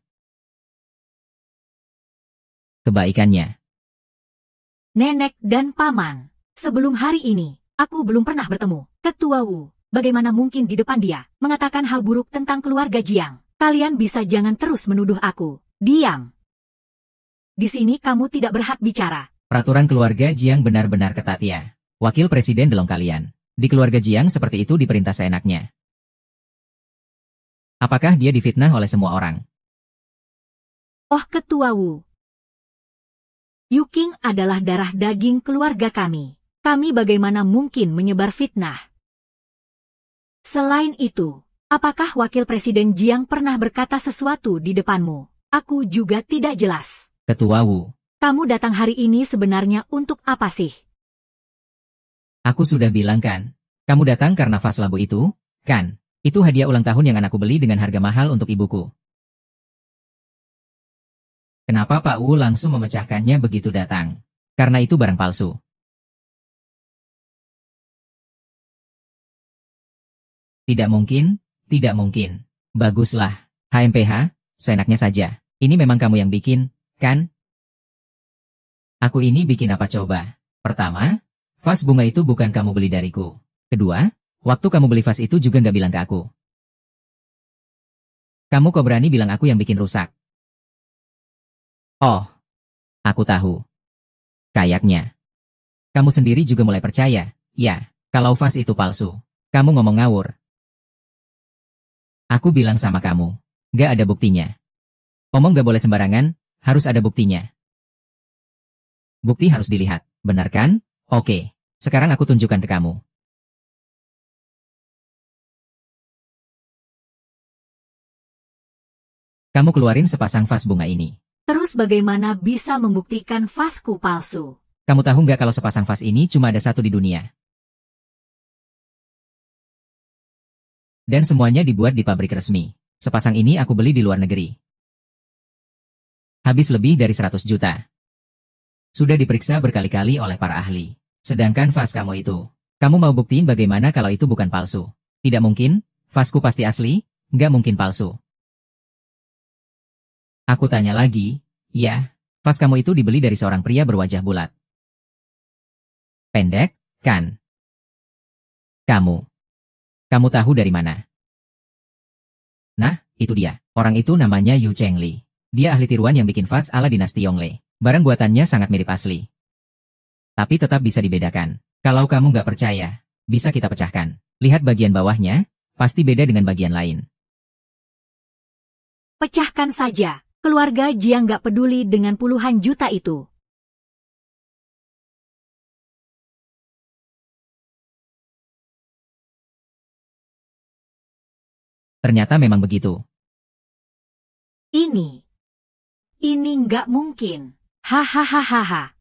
Kebaikannya. Nenek dan Paman, sebelum hari ini, aku belum pernah bertemu. Ketua Wu, bagaimana mungkin di depan dia mengatakan hal buruk tentang keluarga Jiang? Kalian bisa jangan terus menuduh aku. Diam. Di sini kamu tidak berhak bicara. Peraturan keluarga Jiang benar-benar ketat ya. Wakil presiden delong kalian. Di keluarga Jiang seperti itu diperintah seenaknya. Apakah dia difitnah oleh semua orang? Oh Ketua Wu. Yuking adalah darah daging keluarga kami. Kami bagaimana mungkin menyebar fitnah? Selain itu, apakah wakil presiden Jiang pernah berkata sesuatu di depanmu? Aku juga tidak jelas. Ketua Wu. Kamu datang hari ini sebenarnya untuk apa sih? Aku sudah bilang kan. Kamu datang karena vas labu itu, kan? Itu hadiah ulang tahun yang anakku beli dengan harga mahal untuk ibuku. Kenapa Pak Wu langsung memecahkannya begitu datang? Karena itu barang palsu. Tidak mungkin, tidak mungkin. Baguslah. HMPH, seenaknya saja. Ini memang kamu yang bikin, kan? Aku ini bikin apa coba? Pertama, vas bunga itu bukan kamu beli dariku. Kedua, waktu kamu beli vas itu juga nggak bilang ke aku. Kamu kok berani bilang aku yang bikin rusak? Oh, aku tahu. Kayaknya. Kamu sendiri juga mulai percaya, ya, kalau vas itu palsu. Kamu ngomong ngawur. Aku bilang sama kamu, nggak ada buktinya. Omong nggak boleh sembarangan, harus ada buktinya. Bukti harus dilihat, benar kan? Oke, sekarang aku tunjukkan ke kamu. Kamu keluarin sepasang vas bunga ini. Terus bagaimana bisa membuktikan vasku palsu? Kamu tahu nggak kalau sepasang vas ini cuma ada satu di dunia? Dan semuanya dibuat di pabrik resmi. Sepasang ini aku beli di luar negeri. Habis lebih dari 100 juta. Sudah diperiksa berkali-kali oleh para ahli. Sedangkan vas kamu itu, kamu mau buktiin bagaimana kalau itu bukan palsu? Tidak mungkin, vasku pasti asli, nggak mungkin palsu. Aku tanya lagi, ya, vas kamu itu dibeli dari seorang pria berwajah bulat. Pendek, kan? Kamu tahu dari mana? Nah, itu dia. Orang itu namanya Yu Chengli. Dia ahli tiruan yang bikin vas ala dinasti Yongle. Barang buatannya sangat mirip asli. Tapi tetap bisa dibedakan. Kalau kamu nggak percaya, bisa kita pecahkan. Lihat bagian bawahnya, pasti beda dengan bagian lain. Pecahkan saja. Keluarga Jiang nggak peduli dengan puluhan juta itu. Ternyata memang begitu. Ini nggak mungkin. Hahaha.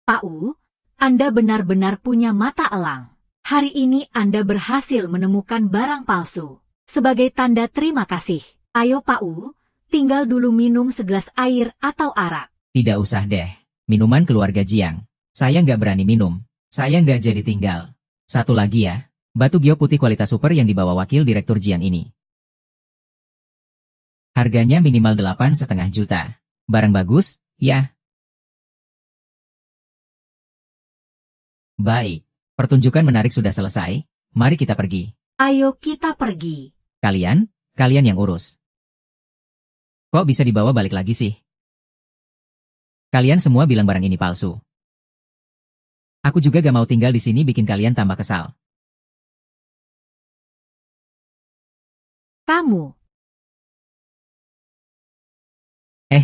Pak Wu, Anda benar-benar punya mata elang. Hari ini Anda berhasil menemukan barang palsu. Sebagai tanda terima kasih, ayo Pak Wu, tinggal dulu minum segelas air atau arak. Tidak usah deh. Minuman keluarga Jiang. Saya nggak berani minum. Saya nggak jadi tinggal. Satu lagi ya. Batu gio putih kualitas super yang dibawa wakil direktur Jiang ini. Harganya minimal 8,5 juta. Barang bagus, ya. Baik. Pertunjukan menarik sudah selesai. Mari kita pergi. Ayo kita pergi. Kalian yang urus. Kok bisa dibawa balik lagi sih? Kalian semua bilang barang ini palsu. Aku juga gak mau tinggal di sini bikin kalian tambah kesal. Kamu.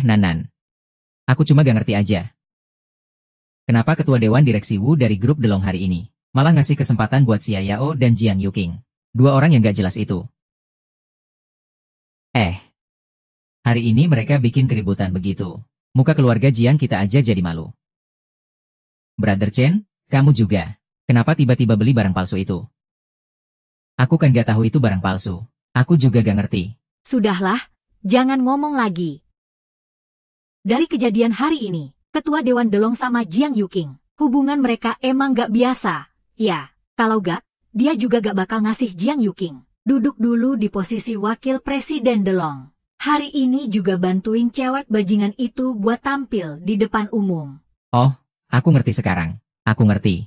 Nanan. Aku cuma gak ngerti aja. Kenapa ketua dewan direksi Wu dari grup Delong hari ini Malah ngasih kesempatan buat Xia Yao dan Jiang Yuking. Dua orang yang gak jelas itu. Hari ini mereka bikin keributan begitu. Muka keluarga Jiang kita aja jadi malu. Brother Chen, kamu juga. Kenapa tiba-tiba beli barang palsu itu? Aku kan gak tahu itu barang palsu. Aku juga gak ngerti. Sudahlah, jangan ngomong lagi. Dari kejadian hari ini, Ketua Dewan Delong sama Jiang Yuking, hubungan mereka emang gak biasa. Ya, kalau gak, dia juga gak bakal ngasih Jiang Yuking duduk dulu di posisi wakil presiden Delong. Hari ini juga bantuin cewek bajingan itu buat tampil di depan umum. Oh, aku ngerti sekarang. Aku ngerti.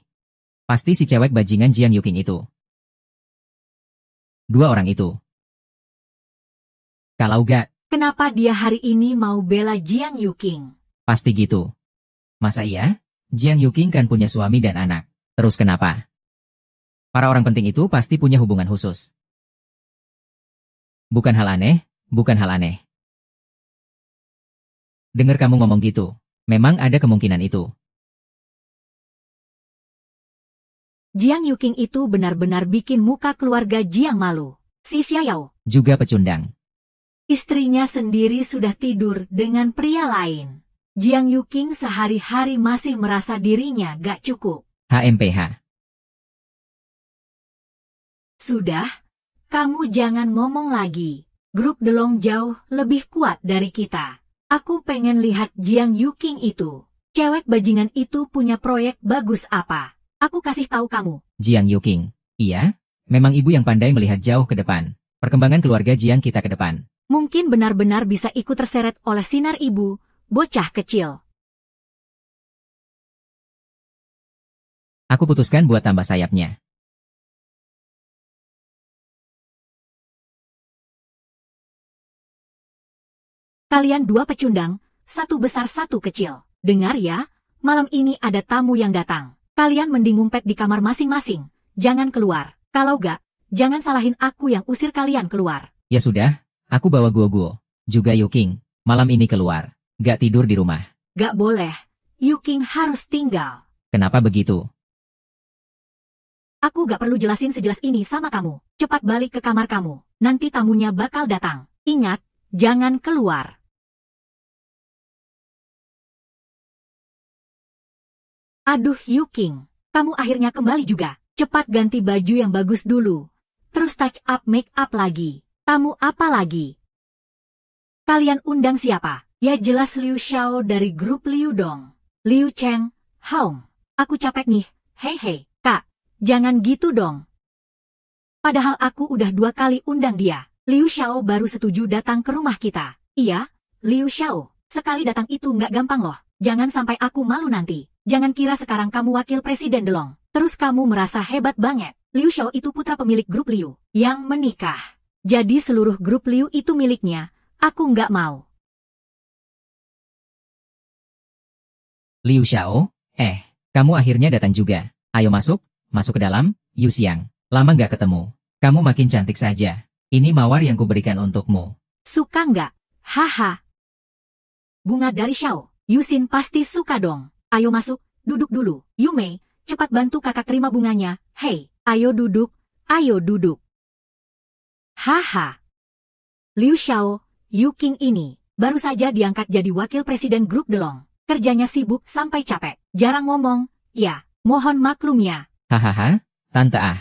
Pasti si cewek bajingan Jiang Yuking itu. Dua orang itu. Kalau gak, Kenapa dia hari ini mau bela Jiang Yuking? pasti gitu. Masa iya? Jiang Yuking kan punya suami dan anak. Terus kenapa? Para orang penting itu pasti punya hubungan khusus. Bukan hal aneh, bukan hal aneh. Dengar kamu ngomong gitu, memang ada kemungkinan itu. Jiang Yuking itu benar-benar bikin muka keluarga Jiang malu. Si Xia Yao, Juga pecundang. istrinya sendiri sudah tidur dengan pria lain. Jiang Yuking sehari-hari masih merasa dirinya gak cukup. HMPH. Sudah, kamu jangan ngomong lagi. Grup Delong jauh lebih kuat dari kita. Aku pengen lihat Jiang Yuking itu. Cewek bajingan itu punya proyek bagus apa? Aku kasih tahu kamu. Jiang Yuking. Iya, memang ibu yang pandai melihat jauh ke depan. Perkembangan keluarga Jiang kita ke depan. Mungkin benar-benar bisa ikut terseret oleh sinar ibu, bocah kecil. Aku putuskan buat tambah sayapnya. Kalian dua pecundang, satu besar satu kecil. Dengar ya, malam ini ada tamu yang datang. Kalian mending ngumpet di kamar masing-masing. Jangan keluar. Kalau gak, jangan salahin aku yang usir kalian keluar. Ya sudah, aku bawa Guo-Guo. Juga Yuking. Malam ini keluar. Gak tidur di rumah. Gak boleh. Yuking harus tinggal. Kenapa begitu? Aku gak perlu jelasin sejelas ini sama kamu. Cepat balik ke kamar kamu. Nanti tamunya bakal datang. Ingat, jangan keluar. Aduh Yuking, kamu akhirnya kembali juga. Cepat ganti baju yang bagus dulu. Terus touch up make up lagi. Tamu apa lagi? Kalian undang siapa? Ya jelas Liu Xiao dari grup Liu dong. Liu Cheng, Hong. Aku capek nih. Hei, kak. Jangan gitu dong. Padahal aku udah 2 kali undang dia. Liu Xiao baru setuju datang ke rumah kita. Iya, Liu Xiao. Sekali datang itu nggak gampang loh. Jangan sampai aku malu nanti. Jangan kira sekarang kamu wakil presiden Delong. Terus kamu merasa hebat banget. Liu Xiao itu putra pemilik grup Liu yang menikah. Jadi seluruh grup Liu itu miliknya. Aku nggak mau. Liu Xiao? Kamu akhirnya datang juga. Ayo masuk ke dalam, Yu Xiang. Lama nggak ketemu. Kamu makin cantik saja. Ini mawar yang kuberikan untukmu. Suka nggak? Haha. Bunga dari Xiao. Yusin pasti suka dong. Ayo masuk, duduk dulu. Yumei, cepat bantu kakak terima bunganya. Hei, ayo duduk, ayo duduk. Haha. Liu Xiao, Yuking ini, baru saja diangkat jadi wakil presiden grup Delong. Kerjanya sibuk sampai capek. Jarang ngomong, ya, mohon maklumnya. Hahaha, Tante ah.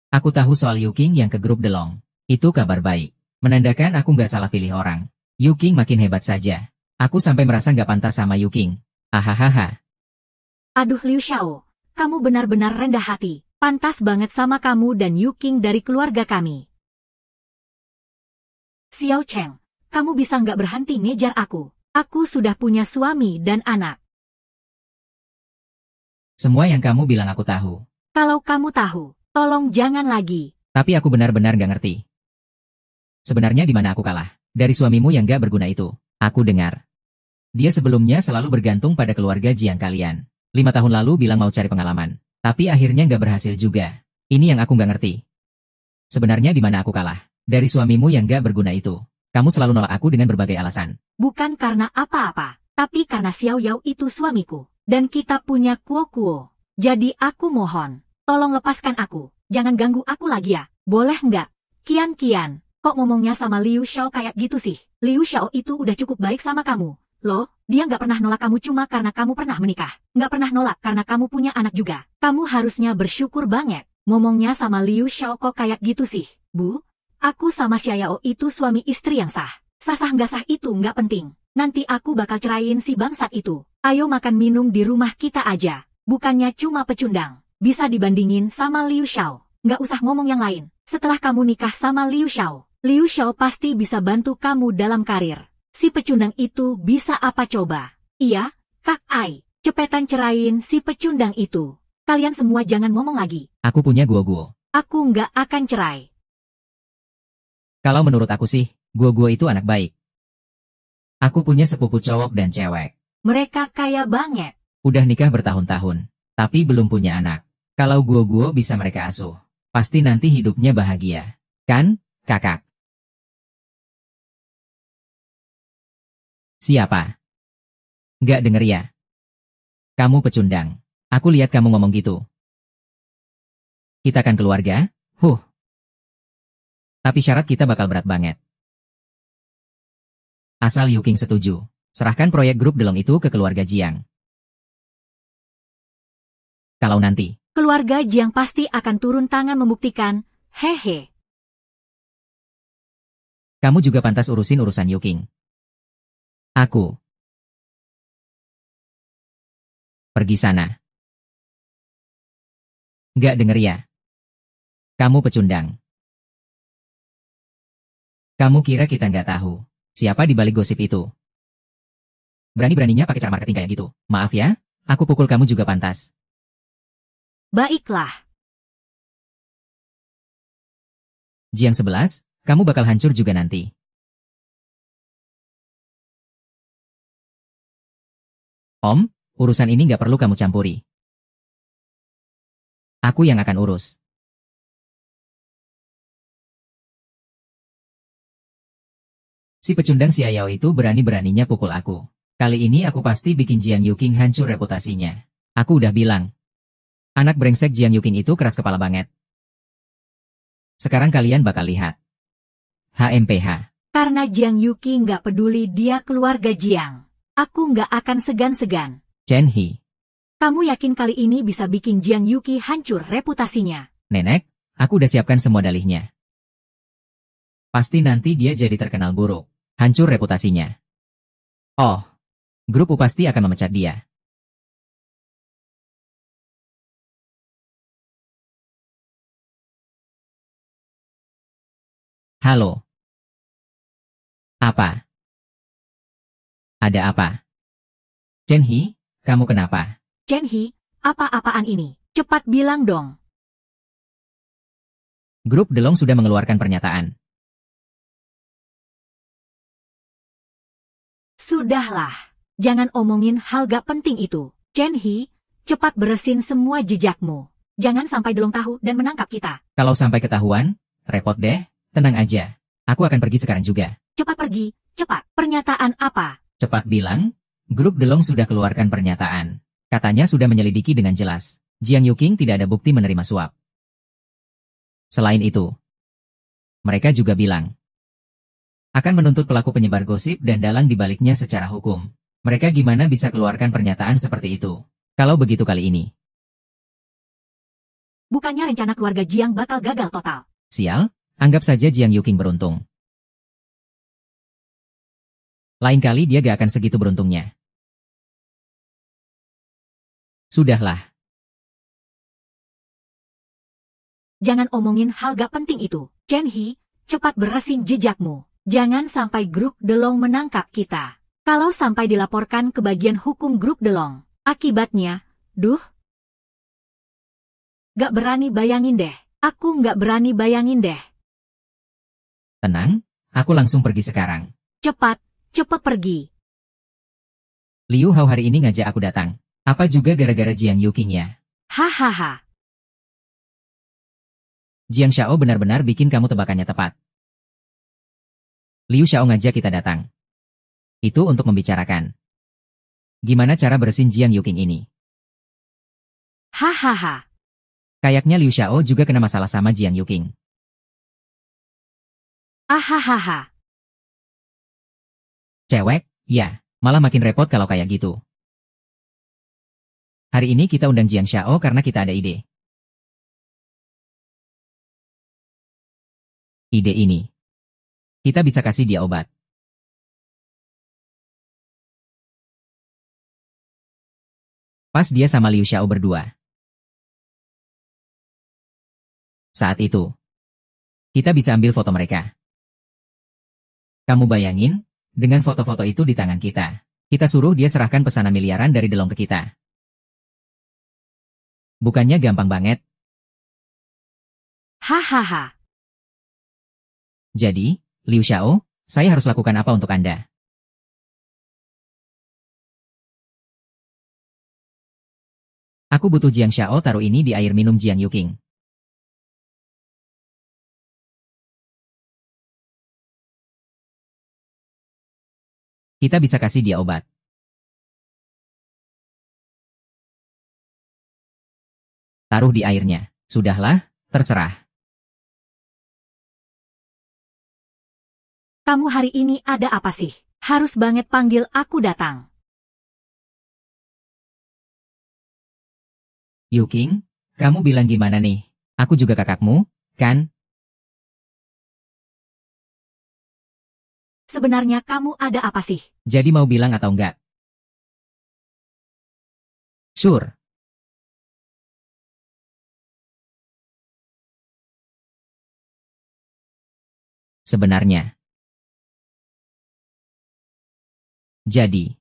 Aku tahu soal Yuking yang ke grup Delong. Itu kabar baik. Menandakan aku nggak salah pilih orang. Yuking makin hebat saja. Aku sampai merasa nggak pantas sama Yuking. Hahaha. Aduh Liu Xiao, kamu benar-benar rendah hati. Pantas banget sama kamu dan Yuking dari keluarga kami. Xiao Cheng, kamu bisa nggak berhenti ngejar aku? Aku sudah punya suami dan anak. Semua yang kamu bilang aku tahu. Kalau kamu tahu, tolong jangan lagi. Tapi aku benar-benar nggak ngerti. Sebenarnya di mana aku kalah? Dari suamimu yang nggak berguna itu. Aku dengar. Dia sebelumnya selalu bergantung pada keluarga Jiang kalian. 5 tahun lalu bilang mau cari pengalaman. Tapi akhirnya nggak berhasil juga. Ini yang aku nggak ngerti. Sebenarnya di mana aku kalah? Dari suamimu yang nggak berguna itu. Kamu selalu nolak aku dengan berbagai alasan. Bukan karena apa-apa, tapi karena Xiao Yao itu suamiku. Dan kita punya kuo-kuo. Jadi aku mohon, tolong lepaskan aku. Jangan ganggu aku lagi ya. Boleh nggak? Kian, kok ngomongnya sama Liu Xiao kayak gitu sih? Liu Xiao itu udah cukup baik sama kamu. Loh, dia nggak pernah nolak kamu cuma karena kamu pernah menikah. Nggak pernah nolak karena kamu punya anak juga. Kamu harusnya bersyukur banget. Ngomongnya sama Liu Xiao kok kayak gitu sih, Bu? Aku sama Xiao itu suami istri yang sah. Sah-sah nggak sah itu nggak penting. Nanti aku bakal ceraiin si bangsat itu. Ayo makan minum di rumah kita aja. Bukannya cuma pecundang. Bisa dibandingin sama Liu Xiao. Nggak usah ngomong yang lain. Setelah kamu nikah sama Liu Xiao pasti bisa bantu kamu dalam karir. Si pecundang itu bisa apa coba? Iya, Kak Ai. Cepetan cerain si pecundang itu. Kalian semua jangan ngomong lagi. Aku punya guo-guo. Aku nggak akan cerai. Kalau menurut aku sih, guo-guo itu anak baik. Aku punya sepupu cowok dan cewek. Mereka kaya banget. Udah nikah bertahun-tahun, tapi belum punya anak. Kalau guo-guo bisa mereka asuh, pasti nanti hidupnya bahagia. Kan, kakak? Siapa? Nggak denger ya? Kamu pecundang. Aku lihat kamu ngomong gitu. Kita kan keluarga? Tapi syarat kita bakal berat banget. Asal Yuking setuju, serahkan proyek grup Delong itu ke keluarga Jiang. Kalau nanti, Keluarga Jiang pasti akan turun tangan membuktikan, hehe. kamu juga pantas urusin urusan Yuking. Aku. Pergi sana. Nggak denger ya? Kamu pecundang. Kamu kira kita nggak tahu siapa di balik gosip itu? Berani-beraninya pakai cara marketing kayak gitu. Maaf ya, aku pukul kamu juga pantas. Baiklah. Jiang 11, kamu bakal hancur juga nanti. Om, urusan ini nggak perlu kamu campuri. Aku yang akan urus. Si pecundang Xiao itu berani-beraninya pukul aku. Kali ini aku pasti bikin Jiang Yuking hancur reputasinya. Aku udah bilang. Anak brengsek Jiang Yuking itu keras kepala banget. Sekarang kalian bakal lihat. HMPH. Karena Jiang Yuki nggak peduli dia keluarga Jiang. Aku nggak akan segan-segan. Chen He. Kamu yakin kali ini bisa bikin Jiang Yuki hancur reputasinya? Nenek, aku udah siapkan semua dalihnya. Pasti nanti dia jadi terkenal buruk. Hancur reputasinya. Oh, grup U pasti akan memecat dia. Halo. Apa? Ada apa? Chen He, kamu kenapa? Chen He, apa-apaan ini? Cepat bilang dong. Grup Delong sudah mengeluarkan pernyataan. Sudahlah. Jangan omongin hal gak penting itu. Chen He, cepat beresin semua jejakmu. Jangan sampai Delong tahu dan menangkap kita. Kalau sampai ketahuan, repot deh. Tenang aja. Aku akan pergi sekarang juga. Cepat pergi, cepat. Pernyataan apa? Cepat bilang, grup Delong sudah keluarkan pernyataan. Katanya sudah menyelidiki dengan jelas. Jiang Yuking tidak ada bukti menerima suap. Selain itu, mereka juga bilang akan menuntut pelaku penyebar gosip dan dalang di baliknya secara hukum. Mereka gimana bisa keluarkan pernyataan seperti itu? Kalau begitu kali ini. Bukannya rencana keluarga Jiang bakal gagal total. Sial, anggap saja Jiang Yuking beruntung. Lain kali dia gak akan segitu beruntungnya. Sudahlah. Jangan omongin hal gak penting itu. Chen He, cepat beresin jejakmu. Jangan sampai grup Delong menangkap kita. Kalau sampai dilaporkan ke bagian hukum grup Delong, akibatnya, gak berani bayangin deh. Aku gak berani bayangin deh. Tenang, aku langsung pergi sekarang. Cepat pergi. Liu Hao hari ini ngajak aku datang. Apa juga gara-gara Jiang Yuking ya? Hahaha. Jiang Xiao benar-benar bikin kamu tebakannya tepat. Liu Xiao ngajak kita datang. Itu untuk membicarakan gimana cara bersin Jiang Yuking ini. Hahaha. Kayaknya Liu Xiao juga kena masalah sama Jiang Yuking. Ahahaha. Cewek, ya, malah makin repot kalau kayak gitu. Hari ini kita undang Jiang Xiao karena kita ada ide. Ide ini. Kita bisa kasih dia obat. Pas dia sama Liu Xiao berdua. Saat itu, kita bisa ambil foto mereka. Kamu bayangin, dengan foto-foto itu di tangan kita. Kita suruh dia serahkan pesanan miliaran dari Delong ke kita. Bukannya gampang banget? Hahaha. Jadi, Liu Xiao, saya harus lakukan apa untuk Anda? Aku butuh Jiang Xiao taruh ini di air minum Jiang Yuking. Kita bisa kasih dia obat. Taruh di airnya. Sudahlah, terserah. Kamu hari ini ada apa sih? Harus banget panggil aku datang. Yuking, kamu bilang gimana nih? Aku juga kakakmu, kan? Sebenarnya kamu ada apa sih? Jadi mau bilang atau enggak? Sure. Sebenarnya. Jadi.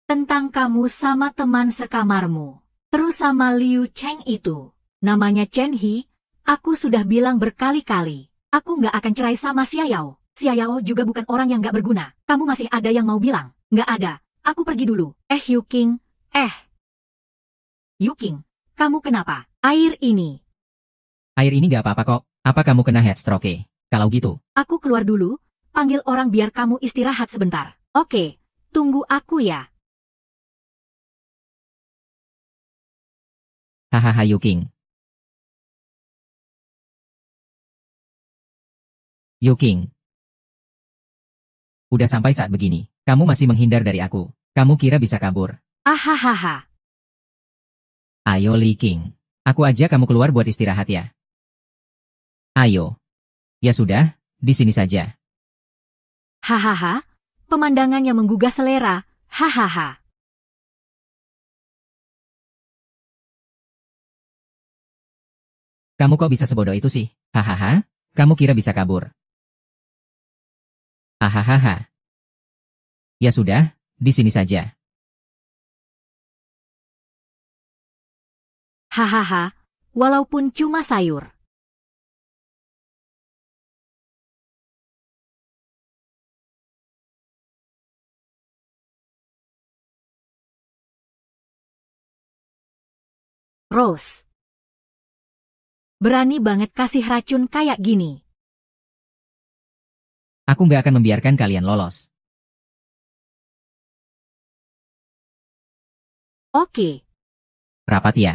Tentang kamu sama teman sekamarmu. Terus sama Liu Cheng itu. Namanya Chen He. Aku sudah bilang berkali-kali. Aku nggak akan cerai sama Xiao. Xiao juga bukan orang yang nggak berguna. Kamu masih ada yang mau bilang? Nggak ada. Aku pergi dulu. Yuking. Yuking, kamu kenapa? Air ini. Air ini nggak apa-apa kok. Apa kamu kena heat stroke? Kalau gitu. Aku keluar dulu. Panggil orang biar kamu istirahat sebentar. Oke, tunggu aku ya. Hahaha Yuking. Yuking. Udah sampai saat begini. Kamu masih menghindar dari aku. Kamu kira bisa kabur? Ahahaha. Ayo Li King. Aku aja kamu keluar buat istirahat ya. Ayo. Ya sudah, di sini saja. Hahaha. Pemandangan yang menggugah selera. Hahaha. Kamu kok bisa sebodoh itu sih? Hahaha. Kamu kira bisa kabur? Hahaha. Ya sudah, di sini saja. Hahaha. Walaupun cuma sayur. Rose. Berani banget kasih racun kayak gini. Aku nggak akan membiarkan kalian lolos. Oke. Rapat ya.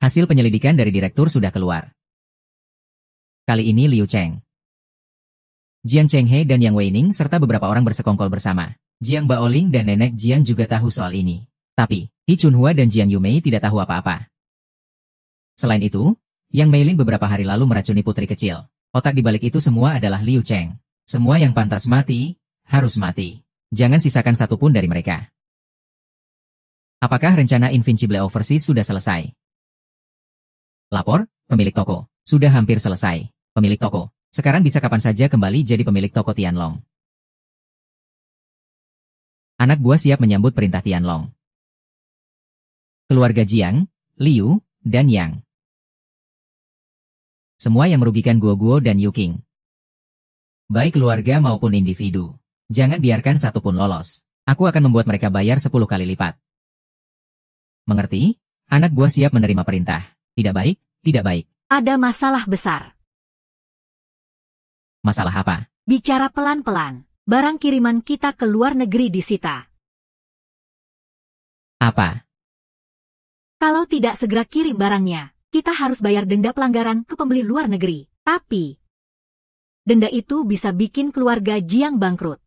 Hasil penyelidikan dari direktur sudah keluar. Kali ini Liu Cheng, Jiang Chenghe dan Yang Weining serta beberapa orang bersekongkol bersama. Jiang Baoling dan Nenek Jiang juga tahu soal ini. Tapi, He Chunhua dan Jiang Yumei tidak tahu apa-apa. Selain itu, Yang Meilin beberapa hari lalu meracuni putri kecil. Otak di balik itu semua adalah Liu Cheng. Semua yang pantas mati, harus mati. Jangan sisakan satupun dari mereka. Apakah rencana Invincible Overseas sudah selesai? Lapor, pemilik toko. Sudah hampir selesai. Pemilik toko. Sekarang bisa kapan saja kembali jadi pemilik toko Tianlong. Anak buah siap menyambut perintah Tianlong. Keluarga Jiang, Liu, dan Yang. Semua yang merugikan Guo dan Yuking. Baik keluarga maupun individu. Jangan biarkan satupun lolos. Aku akan membuat mereka bayar 10 kali lipat. Mengerti? Anak buah siap menerima perintah. Tidak baik, tidak baik. Ada masalah besar. Masalah apa? Bicara pelan-pelan. Barang kiriman kita ke luar negeri disita. Apa? Kalau tidak segera kirim barangnya, kita harus bayar denda pelanggaran ke pembeli luar negeri. Tapi, denda itu bisa bikin keluarga Jiang bangkrut.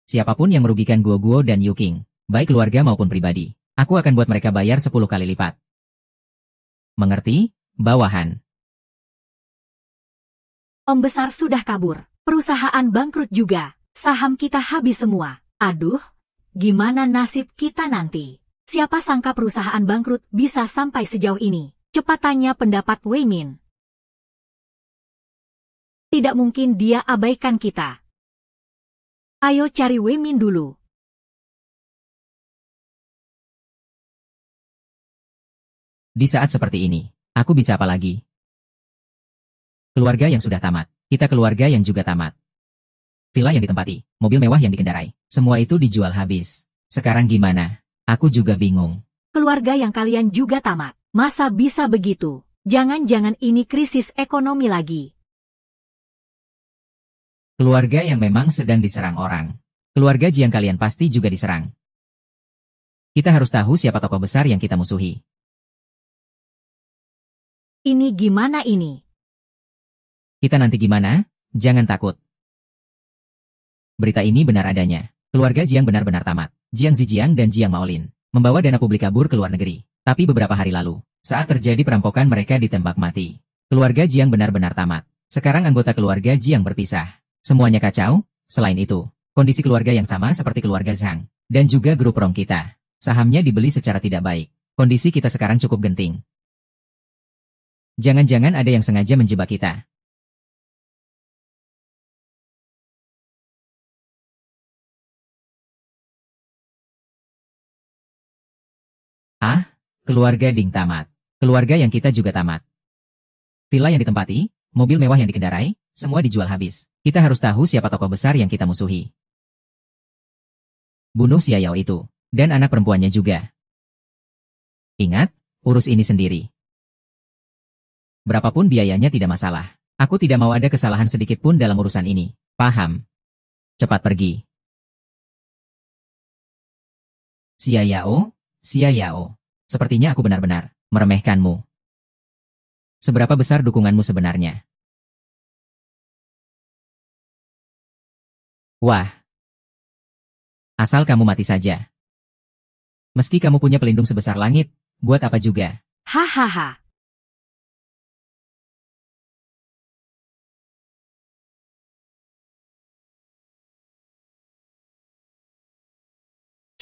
Siapapun yang merugikan Guo dan Yuking, baik keluarga maupun pribadi, aku akan buat mereka bayar 10 kali lipat. Mengerti, bawahan? Om besar sudah kabur, perusahaan bangkrut juga, saham kita habis semua. Aduh, gimana nasib kita nanti? Siapa sangka perusahaan bangkrut bisa sampai sejauh ini? Cepat tanya pendapat Wei Min. Tidak mungkin dia abaikan kita. Ayo cari Wei Min dulu. Di saat seperti ini, aku bisa apa lagi? Keluarga yang sudah tamat, kita keluarga yang juga tamat. Villa yang ditempati, mobil mewah yang dikendarai, semua itu dijual habis. Sekarang gimana? Aku juga bingung. Keluarga yang kalian juga tamat. Masa bisa begitu? Jangan-jangan ini krisis ekonomi lagi. Keluarga yang memang sedang diserang orang. Keluarga Jiang kalian pasti juga diserang. Kita harus tahu siapa tokoh besar yang kita musuhi. Ini gimana ini? Kita nanti gimana? Jangan takut. Berita ini benar adanya. Keluarga Jiang benar-benar tamat. Jiang Zijiang dan Jiang Maolin membawa dana publik kabur ke luar negeri. Tapi beberapa hari lalu, saat terjadi perampokan mereka ditembak mati. Keluarga Jiang benar-benar tamat. Sekarang anggota keluarga Jiang berpisah. Semuanya kacau. Selain itu, kondisi keluarga yang sama seperti keluarga Zhang. Dan juga grup Rong kita. Sahamnya dibeli secara tidak baik. Kondisi kita sekarang cukup genting. Jangan-jangan ada yang sengaja menjebak kita. Ah? Keluarga Ding tamat. Keluarga yang kita juga tamat. Villa yang ditempati, mobil mewah yang dikendarai, semua dijual habis. Kita harus tahu siapa tokoh besar yang kita musuhi. Bunuh Xia Yao itu, dan anak perempuannya juga. Ingat, urus ini sendiri. Berapapun biayanya tidak masalah. Aku tidak mau ada kesalahan sedikit pun dalam urusan ini. Paham? Cepat pergi. Xia Yao? Xia Yao. Sepertinya aku benar-benar meremehkanmu. Seberapa besar dukunganmu sebenarnya? Wah. Asal kamu mati saja. Meski kamu punya pelindung sebesar langit, buat apa juga? Hahaha.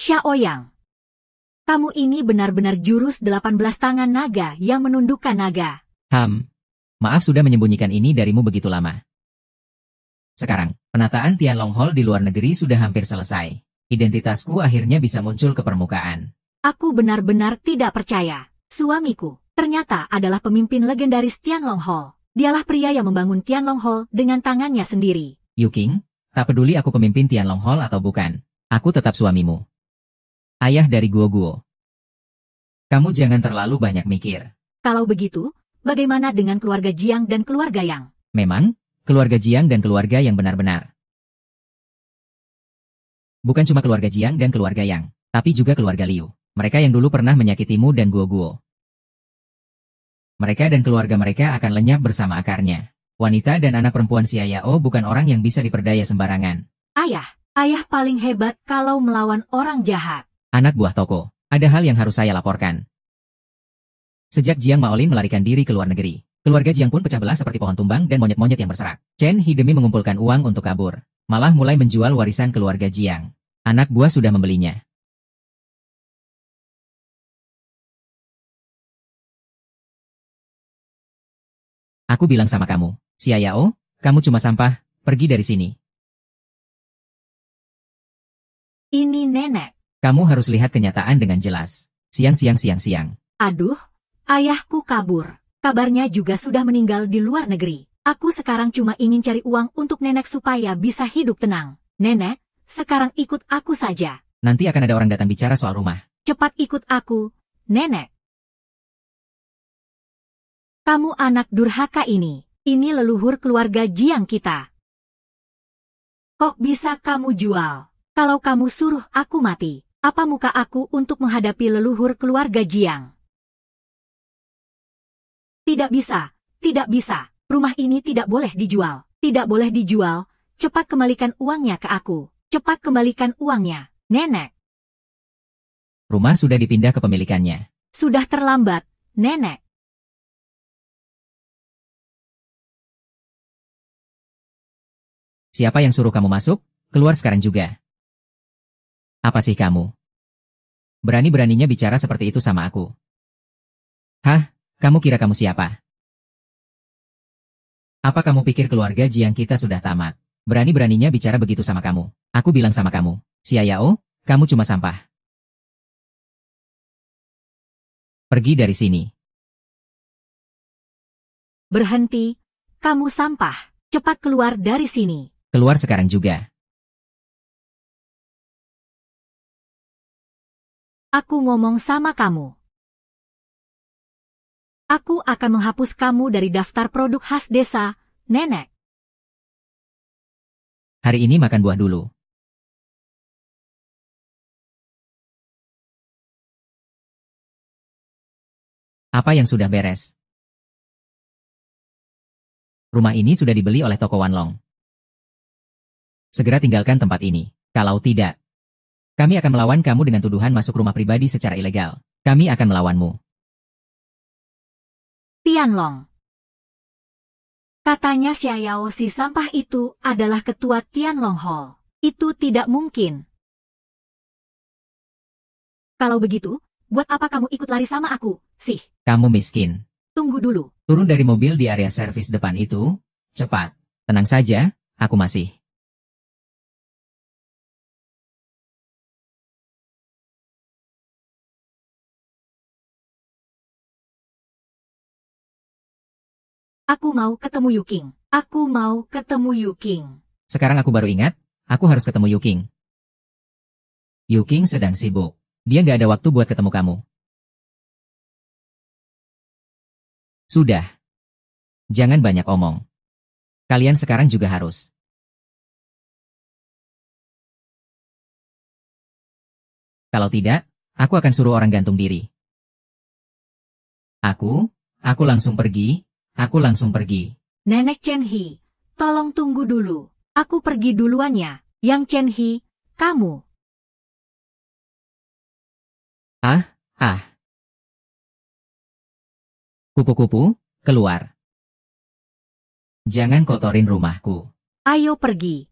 Xiaoyang. Kamu ini benar-benar jurus 18 tangan naga yang menundukkan naga. Maaf sudah menyembunyikan ini darimu begitu lama. Sekarang, penataan Tianlong Hall di luar negeri sudah hampir selesai. Identitasku akhirnya bisa muncul ke permukaan. Aku benar-benar tidak percaya. Suamiku, ternyata adalah pemimpin legendaris Tianlong Hall. Dialah pria yang membangun Tianlong Hall dengan tangannya sendiri. Yuking, tak peduli aku pemimpin Tianlong Hall atau bukan. Aku tetap suamimu. Ayah dari Guo. Kamu jangan terlalu banyak mikir. Kalau begitu, bagaimana dengan keluarga Jiang dan keluarga Yang? Memang, keluarga Jiang dan keluarga yang benar-benar. Bukan cuma keluarga Jiang dan keluarga Yang, tapi juga keluarga Liu. Mereka yang dulu pernah menyakitimu dan Guo. Mereka dan keluarga mereka akan lenyap bersama akarnya. Wanita dan anak perempuan Xia Yao bukan orang yang bisa diperdaya sembarangan. Ayah paling hebat kalau melawan orang jahat. Anak buah toko, ada hal yang harus saya laporkan. Sejak Jiang Maolin melarikan diri ke luar negeri, keluarga Jiang pun pecah belah seperti pohon tumbang dan monyet-monyet yang berserak. Chen He demi mengumpulkan uang untuk kabur, malah mulai menjual warisan keluarga Jiang. Anak buah sudah membelinya. Aku bilang sama kamu, Xia Yao, kamu cuma sampah, pergi dari sini. Ini nenek. Kamu harus lihat kenyataan dengan jelas. Siang. Aduh, ayahku kabur. Kabarnya juga sudah meninggal di luar negeri. Aku sekarang cuma ingin cari uang untuk nenek supaya bisa hidup tenang. Nenek, sekarang ikut aku saja. Nanti akan ada orang datang bicara soal rumah. Cepat ikut aku, nenek. Kamu anak durhaka ini. Ini leluhur keluarga Jiang kita. Kok bisa kamu jual? Kalau kamu suruh aku mati, apa muka aku untuk menghadapi leluhur keluarga Jiang? Tidak bisa, tidak bisa. Rumah ini tidak boleh dijual. Tidak boleh dijual. Cepat kembalikan uangnya ke aku. Cepat kembalikan uangnya, Nenek. Rumah sudah dipindah ke pemilikannya. Sudah terlambat, Nenek. Siapa yang suruh kamu masuk? Keluar sekarang juga. Apa sih kamu? Berani-beraninya bicara seperti itu sama aku. Hah? Kamu kira kamu siapa? Apa kamu pikir keluarga Jiang kita sudah tamat? Berani-beraninya bicara begitu sama kamu. Aku bilang sama kamu, Xia Yao, kamu cuma sampah. Pergi dari sini. Berhenti, kamu sampah. Cepat keluar dari sini. Keluar sekarang juga. Aku ngomong sama kamu. Aku akan menghapus kamu dari daftar produk khas desa, Nenek. Hari ini makan buah dulu. Apa yang sudah beres? Rumah ini sudah dibeli oleh toko Wanlong. Segera tinggalkan tempat ini. Kalau tidak, kami akan melawan kamu dengan tuduhan masuk rumah pribadi secara ilegal. Kami akan melawanmu. Tianlong. Katanya Xiao si sampah itu adalah ketua Tianlong Hall. Itu tidak mungkin. Kalau begitu, buat apa kamu ikut lari sama aku, sih? Kamu miskin. Tunggu dulu. Turun dari mobil di area servis depan itu. Cepat. Tenang saja, aku masih. Aku mau ketemu Yuking. Aku mau ketemu Yuking. Sekarang aku baru ingat, aku harus ketemu Yuking. Yuking sedang sibuk. Dia nggak ada waktu buat ketemu kamu. Sudah. Jangan banyak omong. Kalian sekarang juga harus. Kalau tidak, aku akan suruh orang gantung diri. Aku langsung pergi, aku langsung pergi. Nenek Chen He, tolong tunggu dulu. Aku pergi duluan ya. Yang Chen He, kamu. Ah. Kupu-kupu, keluar. Jangan kotorin rumahku. Ayo pergi.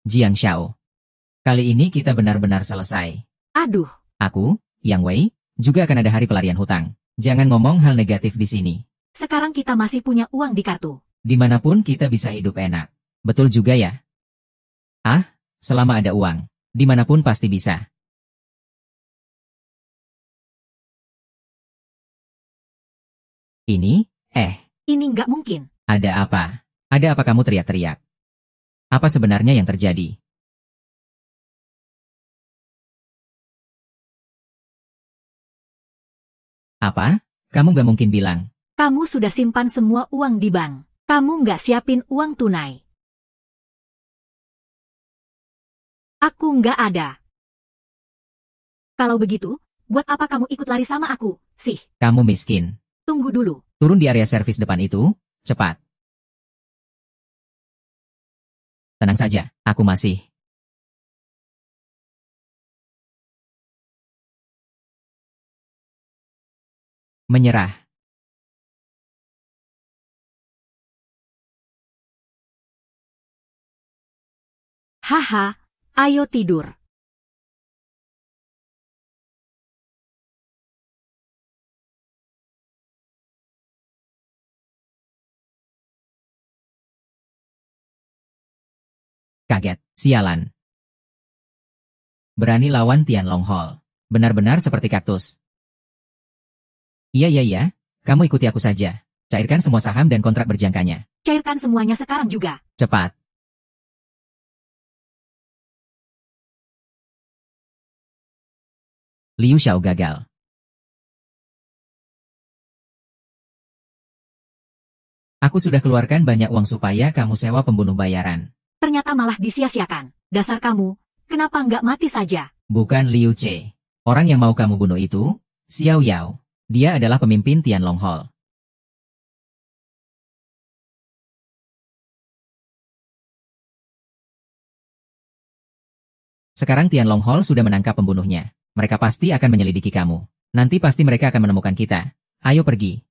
Jiang Xiao. Kali ini kita benar-benar selesai. Aduh. Aku, Yang Wei, juga akan ada hari pelarian hutang. Jangan ngomong hal negatif di sini. Sekarang kita masih punya uang di kartu. Dimanapun kita bisa hidup enak. Betul juga ya? Selama ada uang. Dimanapun pasti bisa. Ini Ini nggak mungkin. ada apa? Ada apa kamu teriak-teriak? Apa sebenarnya yang terjadi? Apa? Kamu gak mungkin bilang. Kamu sudah simpan semua uang di bank. Kamu nggak siapin uang tunai. Aku nggak ada. Kalau begitu, buat apa kamu ikut lari sama aku, sih? Kamu miskin. Tunggu dulu. Turun di area servis depan itu, cepat. Tenang saja, aku masih. Menyerah. Haha, ayo tidur. Kaget, sialan. Berani lawan Tianlong Hall. Benar-benar seperti kaktus. Iya, kamu ikuti aku saja. Cairkan semua saham dan kontrak berjangkanya. Cairkan semuanya sekarang juga. Cepat. Liu Xiao gagal. Aku sudah keluarkan banyak uang supaya kamu sewa pembunuh bayaran. Ternyata malah disia-siakan. Dasar kamu, kenapa nggak mati saja? Bukan Liu Ce. Orang yang mau kamu bunuh itu, Xiao Yao. Dia adalah pemimpin Tianlong Hall. Sekarang Tianlong Hall sudah menangkap pembunuhnya. Mereka pasti akan menyelidiki kamu. Nanti pasti mereka akan menemukan kita. Ayo pergi.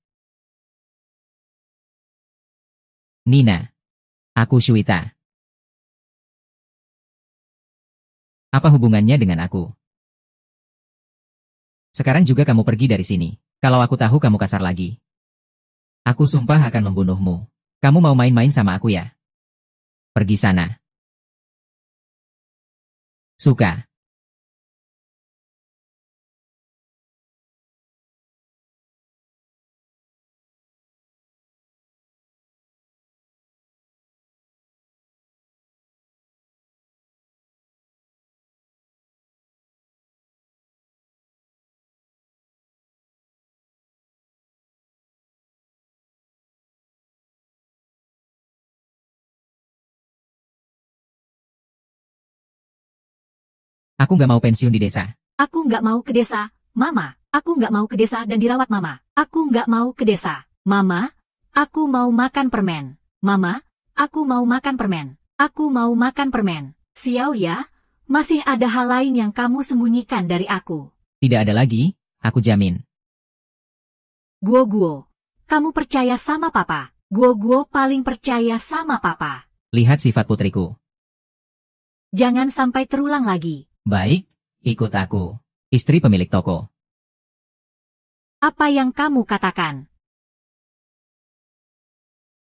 Nina. Aku Shuita. Apa hubungannya dengan aku? Sekarang juga kamu pergi dari sini. Kalau aku tahu kamu kasar lagi, aku sumpah akan membunuhmu. Kamu mau main-main sama aku ya? Pergi sana. Suka. Aku nggak mau pensiun di desa. Aku nggak mau ke desa, Mama. Aku nggak mau ke desa dan dirawat Mama. Aku nggak mau ke desa. Mama, aku mau makan permen. Mama, aku mau makan permen. Aku mau makan permen. Xiao ya, masih ada hal lain yang kamu sembunyikan dari aku. Tidak ada lagi, aku jamin. Guo, kamu percaya sama Papa. Guo paling percaya sama Papa. Lihat sifat putriku. Jangan sampai terulang lagi. Baik, ikut aku. Istri pemilik toko. Apa yang kamu katakan?